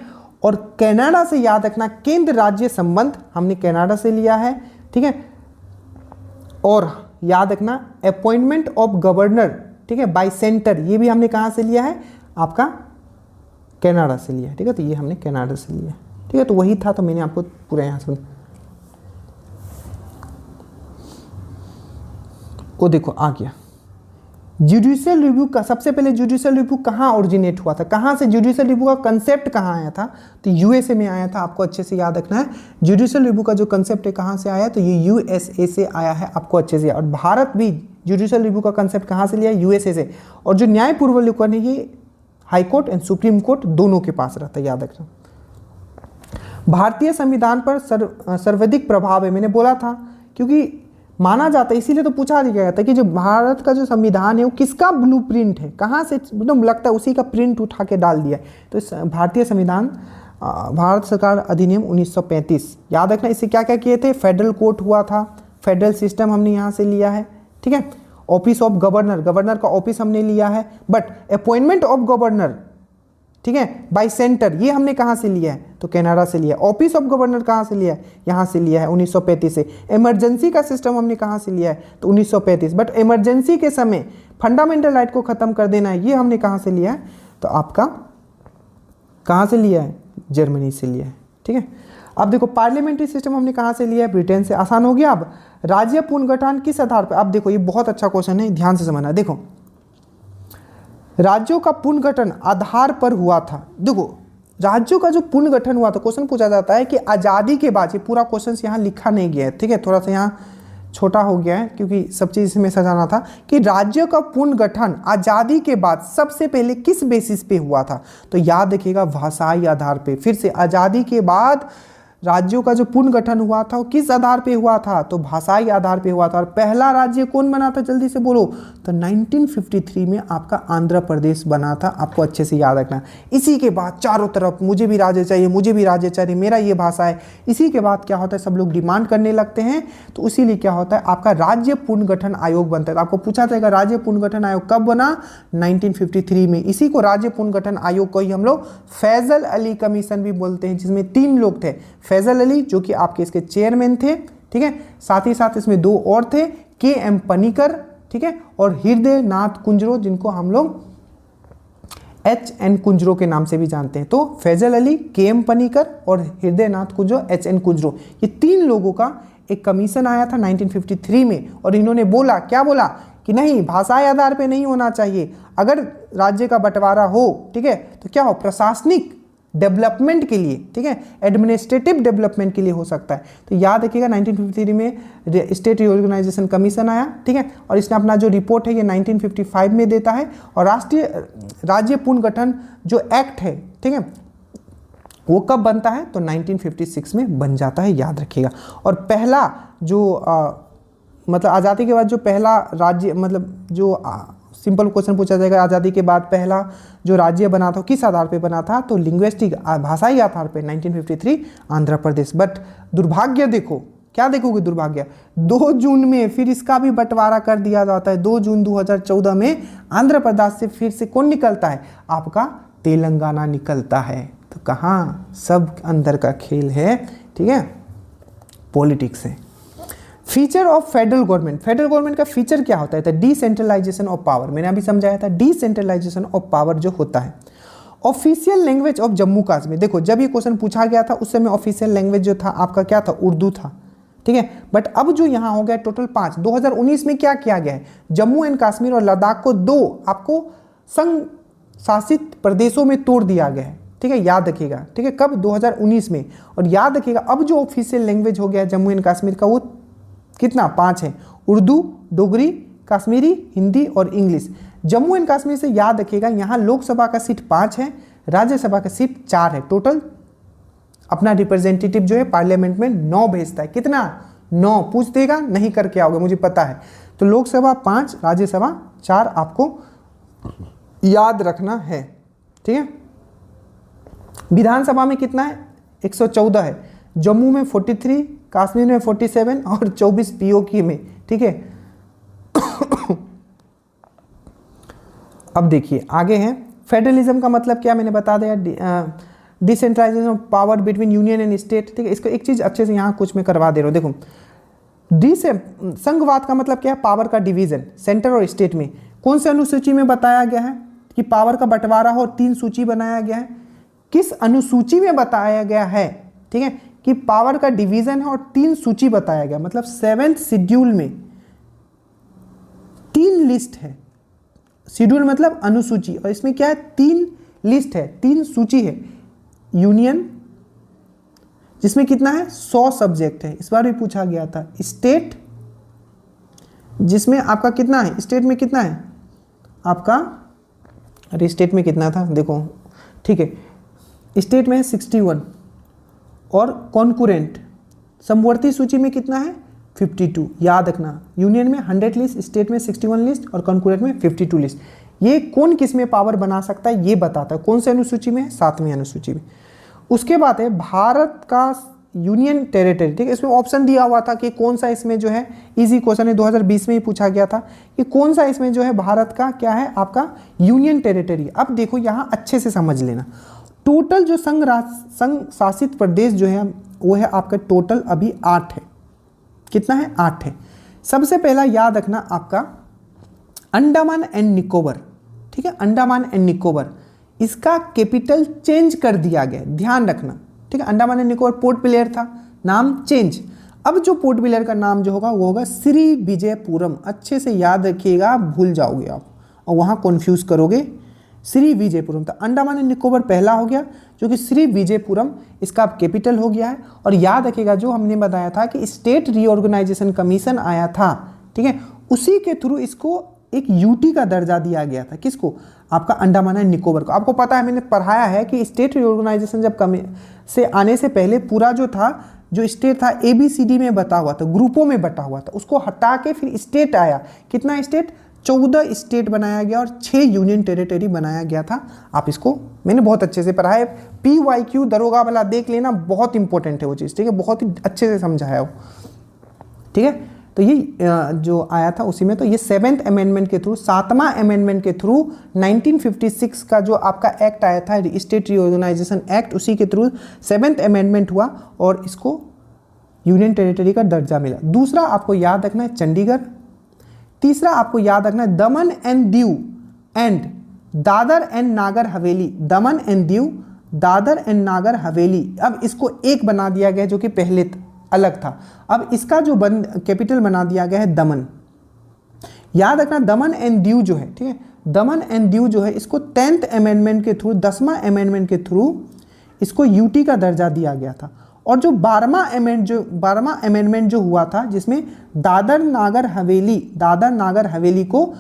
और कनाडा से याद रखना, केंद्र राज्य संबंध हमने कनाडा से लिया है, ठीक है। और याद रखना अपॉइंटमेंट ऑफ गवर्नर, ठीक है, बाय सेंटर, ये भी हमने कहाँ से लिया है, आपका कनाडा से लिया है, ठीक है। तो ये हमने कनाडा से लिया है, ठीक है। तो वही था, तो मैंने आपको पूरा यहाँ से वो देखो आ गया। जुडिशियल रिव्यू का सबसे पहले जुडिशियल रिव्यू कहाँ ओरिजिनेट हुआ था, कहाँ से जुडिशियल रिव्यू का कंसेप्ट कहाँ आया था, तो यूएसए में आया था। आपको अच्छे से याद रखना है, जुडिशियल रिव्यू का जो कंसेप्ट है कहाँ से आया, तो ये यूएसए से आया है, आपको अच्छे से। और भारत भी जुडिशियल रिव्यू का कंसेप्ट कहाँ से लिया, यूएसए से। और जो न्यायपूर्वक है ये high court and supreme court दोनों के पास रहता है, याद रखना। भारतीय संविधान पर सर्वाधिक प्रभाव है, मैंने बोला था, क्योंकि माना जाता है, इसीलिए तो पूछा गया था कि जो भारत का जो संविधान है वो किसका ब्लूप्रिंट है, कहाँ से एकदम लगता है उसी का प्रिंट उठा के डाल दिया है। तो इस भारतीय संविधान भारत सरकार अधिनियम 1935 याद रखना। इससे क्या क्या किए थे, फेडरल कोर्ट हुआ था, फेडरल सिस्टम हमने यहाँ से लिया है, ठीक है। ऑफिस ऑफ गवर्नर, गवर्नर का ऑफिस हमने लिया है, बट अपॉइंटमेंट ऑफ गवर्नर, ठीक है, बाय सेंटर, ये हमने कहाँ से लिया है, तो कनाडा से लिया है। ऑफिस ऑफ गवर्नर कहाँ से लिया है, यहाँ से लिया है 1935 से। इमरजेंसी का सिस्टम हमने कहाँ से लिया है, तो 1935, बट इमरजेंसी के समय फंडामेंटल राइट को खत्म कर देना है, ये हमने कहाँ से लिया है, तो आपका कहाँ से लिया है, जर्मनी से लिया है, ठीक है। अब देखो पार्लियामेंट्री सिस्टम हमने कहाँ से लिया है, ब्रिटेन से। आसान हो गया। अब राज्य पुनर्गठन किस आधार पर, अब देखो ये बहुत अच्छा क्वेश्चन है, ध्यान से समझना। देखो राज्यों का पुनर्गठन आधार पर हुआ था। देखो राज्यों का जो पुनर्गठन हुआ था, क्वेश्चन पूछा जाता है कि आज़ादी के बाद, ये पूरा क्वेश्चन यहाँ लिखा नहीं गया है, ठीक है, थोड़ा सा यहाँ छोटा हो गया है क्योंकि सब चीज़ इसमें सजाना था, कि राज्यों का पुनर्गठन आज़ादी के बाद सबसे पहले किस बेसिस पे हुआ था, तो याद रखिएगा भाषाई आधार पे। फिर से आज़ादी के बाद राज्यों का जो पुनर्गठन हुआ था वो किस आधार पे हुआ था, तो भाषाई आधार पे हुआ था। और पहला राज्य कौन बना था, जल्दी से बोलो, तो 1953 में आपका आंध्र प्रदेश बना था, आपको अच्छे से याद रखना। इसी के बाद चारों तरफ मुझे भी राज्य चाहिए, मुझे भी राज्य चाहिए, मेरा ये भाषा है। इसी के बाद क्या होता है, सब लोग डिमांड करने लगते हैं, तो इसीलिए क्या होता है, आपका राज्य पुनर्गठन आयोग बनता है। तो आपको पूछा जाएगा राज्य पुनर्गठन आयोग कब बना, 1953 में। इसी को राज्य पुनर्गठन आयोग को ही हम लोग फैजल अली कमीशन भी बोलते हैं, जिसमें 3 लोग थे, फैजल अली जो कि आपके इसके चेयरमैन थे, ठीक है, साथ ही साथ इसमें 2 और थे, के.एम. पनिकर, ठीक है, और हृदय नाथ कुंजरो, जिनको हम लोग H.N. कुंजरो के नाम से भी जानते हैं। तो फैजल अली, के.एम. पनिकर और हृदय नाथ कुंजरो, H.N. कुंजरो, ये 3 लोगों का एक कमीशन आया था 1953 में। और इन्होंने बोला, क्या बोला, कि नहीं भाषाई आधार पे नहीं होना चाहिए, अगर राज्य का बंटवारा हो, ठीक है, तो क्या हो, प्रशासनिक डेवलपमेंट के लिए, ठीक है, एडमिनिस्ट्रेटिव डेवलपमेंट के लिए हो सकता है। तो याद रखिएगा 1953 में स्टेट रिओर्गेनाइजेशन कमीशन आया, ठीक है, और इसने अपना जो रिपोर्ट है ये 1955 में देता है। और राष्ट्रीय राज्य पुनर्गठन जो एक्ट है, ठीक है, वो कब बनता है, तो 1956 में बन जाता है, याद रखिएगा। और पहला जो मतलब आज़ादी के बाद जो पहला राज्य, मतलब जो सिंपल क्वेश्चन पूछा जाएगा, आज़ादी के बाद पहला जो राज्य बना था किस आधार पे बना था, तो लिंग्विस्टिक भाषाई आधार पे 1953 आंध्र प्रदेश। बट दुर्भाग्य देखो, क्या देखोगे दुर्भाग्य, 2 जून में फिर इसका भी बंटवारा कर दिया जाता है। 2 जून 2014 में आंध्र प्रदेश से फिर से कौन निकलता है, आपका तेलंगाना निकलता है। तो कहाँ, सब अंदर का खेल है, ठीक है, पॉलिटिक्स है। Feature of federal government, federal government का फीचर क्या होता है, तो डिसेंट्रलाइजेशन ऑफ पावर, मैंने अभी समझाया था, डिसेंट्रलाइजेशन ऑफ पावर जो होता है। Official language of Jammu Kashmir, देखो जब ये क्वेश्चन पूछा गया था उस समय ऑफिशियल लैंग्वेज जो था आपका क्या था, उर्दू था, ठीक है। बट अब जो यहाँ हो गया टोटल 5, 2019 में क्या किया गया है, जम्मू एंड कश्मीर और लद्दाख को 2 आपको संघ शासित प्रदेशों में तोड़ दिया गया है, ठीक है, याद रखिएगा, ठीक है, कब, 2019 में। और याद रखिएगा अब जो ऑफिशियल लैंग्वेज हो गया जम्मू एंड कश्मीर का, वो कितना, 5 है, उर्दू, डोगरी, कश्मीरी, हिंदी और इंग्लिश। जम्मू एंड कश्मीर से याद रखिएगा यहाँ लोकसभा का सीट 5 है, राज्यसभा का सीट 4 है, टोटल अपना रिप्रेजेंटेटिव जो है पार्लियामेंट में 9 भेजता है। कितना, 9, पूछ देगा, नहीं करके आओगे, मुझे पता है। तो लोकसभा 5, राज्यसभा 4 आपको याद रखना है, ठीक है। विधानसभा में कितना है, 114 है। जम्मू में 43, कश्मीर में 47 और 24 पीओके में, ठीक है। अब देखिए आगे है, फेडरलिज्म का मतलब क्या मैंने बता दिया, decentralization of power between union and state, ठीक है। इसको एक चीज अच्छे से यहाँ कुछ मैं करवा दे रहा हूँ, देखो संघवाद का मतलब क्या है, पावर का डिवीजन सेंटर और स्टेट में। कौन से अनुसूची में बताया गया है कि पावर का बंटवारा हो, 3 सूची बनाया गया है, किस अनुसूची में बताया गया है, ठीक है, कि पावर का डिवीजन है और 3 सूची बताया गया, मतलब 7th शेड्यूल में 3 लिस्ट है। शेड्यूल मतलब अनुसूची, और इसमें क्या है, 3 लिस्ट है, 3 सूची है। यूनियन जिसमें कितना है, 100 सब्जेक्ट है, इस बार भी पूछा गया था। स्टेट जिसमें आपका कितना है, स्टेट में कितना है आपका, अरे स्टेट में कितना था देखो, ठीक है, स्टेट में है 61, और कॉन्कुरेंट समवर्ती सूची में कितना है 52। याद रखना, यूनियन में 100 लिस्ट, स्टेट में 61 लिस्ट और कॉन्कुरेंट में 52 लिस्ट। ये कौन किस में पावर बना सकता है ये बताता है, कौन से अनुसूची में है, 7वीं अनुसूची में। उसके बाद है भारत का यूनियन टेरिटरी, ठीक है। इसमें ऑप्शन दिया हुआ था कि कौन सा इसमें जो है, इजी क्वेश्चन है, 2020 में ही पूछा गया था कि कौन सा इसमें जो है भारत का क्या है आपका यूनियन टेरिटरी। अब देखो यहाँ अच्छे से समझ लेना, टोटल जो संघ शासित प्रदेश जो है वो है आपका टोटल अभी 8 है। कितना है, 8 है। सबसे पहला याद रखना आपका अंडमान एंड निकोबर, ठीक है, अंडमान एंड निकोबर, इसका कैपिटल चेंज कर दिया गया, ध्यान रखना, ठीक है। Andaman and Nicobar port Blair था, नाम चेंज। अब जो पोर्ट ब्लेयर का नाम जो होगा वो होगा श्री विजयपुरम। अच्छे से याद रखिएगा, भूल जाओगे आप और वहाँ कन्फ्यूज करोगे, श्री विजयपुरम। तो अंडमान एंड निकोबर पहला हो गया, जो कि श्री विजयपुरम इसका कैपिटल हो गया है। और याद रखिएगा जो हमने बताया था कि स्टेट रीऑर्गेनाइजेशन कमीशन आया था, ठीक है, उसी के थ्रू इसको एक यूटी का दर्जा दिया गया था। किसको, आपका अंडमान एंड निकोबर को। आपको पता है, मैंने पढ़ाया है कि स्टेट रीऑर्गेनाइजेशन जब से आने से पहले पूरा जो था, जो स्टेट था ABCD में बटा हुआ था, ग्रुपों में बटा हुआ था, उसको हटा के फिर स्टेट आया। कितना स्टेट, 14 स्टेट बनाया गया और 6 यूनियन टेरिटरी बनाया गया था। आप इसको मैंने बहुत अच्छे से पढ़ा है, PYQ दरोगा वाला देख लेना, बहुत इंपॉर्टेंट है वो चीज़, ठीक है, बहुत ही अच्छे से समझाया वो, ठीक है। तो ये जो आया था उसी में, तो ये 7th अमेंडमेंट के थ्रू, 7वां अमेंडमेंट के थ्रू 1956 का जो आपका एक्ट आया था, स्टेट रीऑर्गेनाइजेशन एक्ट, उसी के थ्रू 7th अमेंडमेंट हुआ और इसको यूनियन टेरिटरी का दर्जा मिला। दूसरा आपको याद रखना है चंडीगढ़। तीसरा आपको याद रखना है दमन and Diu and Dadar and Nagar Haveli, Daman and Diu, Dadar and Nagar Haveli. अब इसको एक बना दिया गया जो कि पहले अलग था, अब इसका जो कैपिटल बना दिया गया है दमन। याद रखना दमन एंड दीव जो है, ठीक है, दमन एंड दीव जो है इसको 10th अमेंडमेंट के थ्रू, 10वां अमेंडमेंट के थ्रू इसको यूटी का दर्जा दिया गया था। और जो 12वां अमेंडमेंट जो हुआ था, जिसमें दादर नागर हवेली को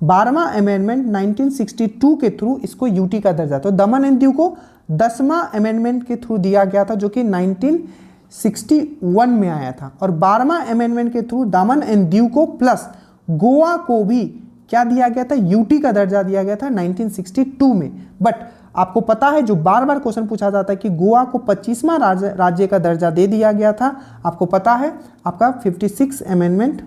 12वां अमेंडमेंट 1962 के थ्रू इसको यूटी का दर्जा, तो दमन एंड दीव को 10वां अमेंडमेंट के थ्रू दिया गया था, जो कि 1961 में आया था। और 12वां अमेंडमेंट के थ्रू दमन एंड दीव को प्लस गोवा को भी क्या दिया गया था, यूटी का दर्जा दिया गया था 1962 में। बट आपको पता है, जो बार बार क्वेश्चन पूछा जाता है कि गोवा को 25वां राज्य का दर्जा दे दिया गया था, आपको पता है आपका 56 अमेंडमेंट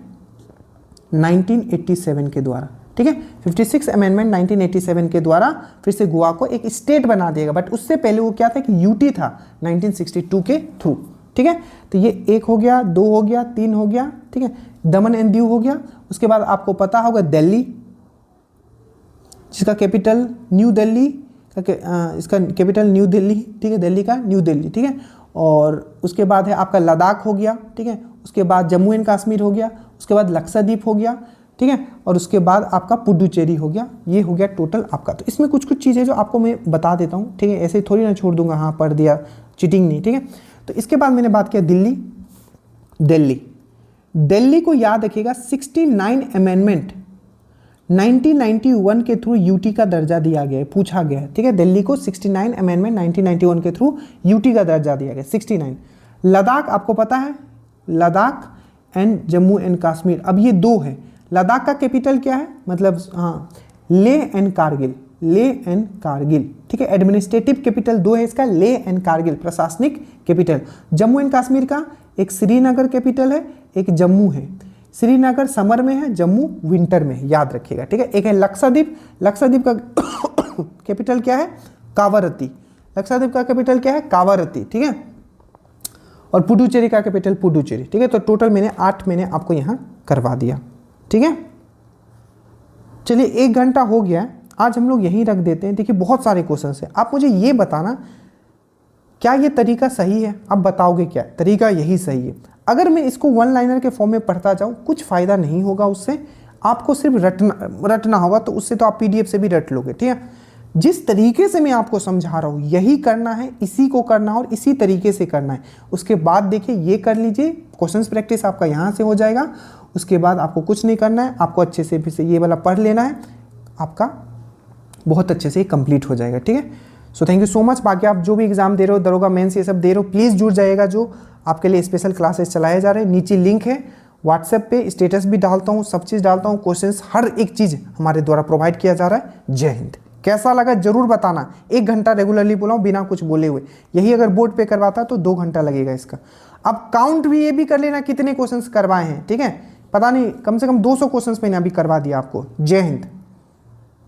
1987 के द्वारा, ठीक है, 56 अमेंडमेंट 1987 के द्वारा फिर से गोवा को एक स्टेट बना दिएगा। बट उससे पहले वो क्या था कि यूटी था 1962 के थ्रू, ठीक है। तो ये 1 हो गया, 2 हो गया, 3 हो गया, ठीक है, दमन एंड दीव हो गया। उसके बाद आपको पता होगा दिल्ली, जिसका कैपिटल न्यू दिल्ली, इसका कैपिटल न्यू दिल्ली, ठीक है, दिल्ली का न्यू दिल्ली, ठीक है। और उसके बाद है आपका लद्दाख हो गया, ठीक है, उसके बाद जम्मू एंड कश्मीर हो गया, उसके बाद लक्षद्वीप हो गया, ठीक है, और उसके बाद आपका पुडुचेरी हो गया। ये हो गया टोटल आपका। तो इसमें कुछ कुछ चीज़ें जो आपको मैं बता देता हूँ, ठीक है, ऐसे थोड़ी ना छोड़ दूंगा, हाँ पढ़ दिया, चीटिंग नहीं, ठीक है। तो इसके बाद मैंने बात किया दिल्ली को याद रखिएगा 69 अमेंडमेंट 1991 के थ्रू यूटी का दर्जा दिया गया है, पूछा गया है, ठीक है। दिल्ली को 69 अमेंडमेंट 1991 के थ्रू यूटी का दर्जा दिया गया, 69। लद्दाख आपको पता है, लद्दाख एंड जम्मू एंड कश्मीर, अब ये 2 है। लद्दाख का कैपिटल क्या है, मतलब हाँ, लेह एंड कारगिल, ले एंड कारगिल, ठीक है। एडमिनिस्ट्रेटिव कैपिटल दो है इसका, ले एंड कारगिल, प्रशासनिक कैपिटल। जम्मू एंड कश्मीर का एक श्रीनगर कैपिटल है, एक जम्मू है। श्रीनगर समर में है, जम्मू विंटर में है, याद रखिएगा, ठीक है। एक है लक्षद्वीप, लक्षद्वीप का कैपिटल क्या है, कावारत्ती, लक्षद्वीप का कैपिटल क्या है, कावारत्ती, ठीक है। और पुडुचेरी का कैपिटल पुडुचेरी, ठीक है। तो टोटल मैंने 8 मैंने आपको यहाँ करवा दिया, ठीक है। चलिए 1 घंटा हो गया है, आज हम लोग यहीं रख देते हैं। देखिए बहुत सारे क्वेश्चन हैं, आप मुझे ये बताना क्या ये तरीका सही है, आप बताओगे क्या तरीका यही सही है। अगर मैं इसको वन लाइनर के फॉर्म में पढ़ता जाऊँ कुछ फ़ायदा नहीं होगा उससे, आपको सिर्फ रटना होगा, तो उससे तो आप पीडीएफ से भी रट लोगे, ठीक है। जिस तरीके से मैं आपको समझा रहा हूँ यही करना है, इसी को करना है और इसी तरीके से करना है। उसके बाद देखिए ये कर लीजिए, क्वेश्चंस प्रैक्टिस आपका यहाँ से हो जाएगा। उसके बाद आपको कुछ नहीं करना है, आपको अच्छे से फिर से ये वाला पढ़ लेना है, आपका बहुत अच्छे से कंप्लीट हो जाएगा, ठीक है। So thank you so much. बाकी आप जो भी एग्जाम दे रहे हो, दरोगा मेंस ये सब दे रहे हो, प्लीज़ जुड़ जाइएगा। जो आपके लिए स्पेशल क्लासेस चलाए जा रहे हैं, नीचे लिंक है, व्हाट्सएप पे स्टेटस भी डालता हूँ, सब चीज़ डालता हूँ, क्वेश्चंस हर एक चीज़ हमारे द्वारा प्रोवाइड किया जा रहा है। जय हिंद। कैसा लगा जरूर बताना। 1 घंटा रेगुलरली बोला हूँ बिना कुछ बोले हुए, यही अगर बोर्ड पे करवाता तो 2 घंटा लगेगा इसका। अब काउंट भी ये भी कर लेना कितने क्वेश्चंस करवाए हैं, ठीक है। पता नहीं, कम से कम 200 क्वेश्चंस मैंने अभी करवा दिया आपको। जय हिंद।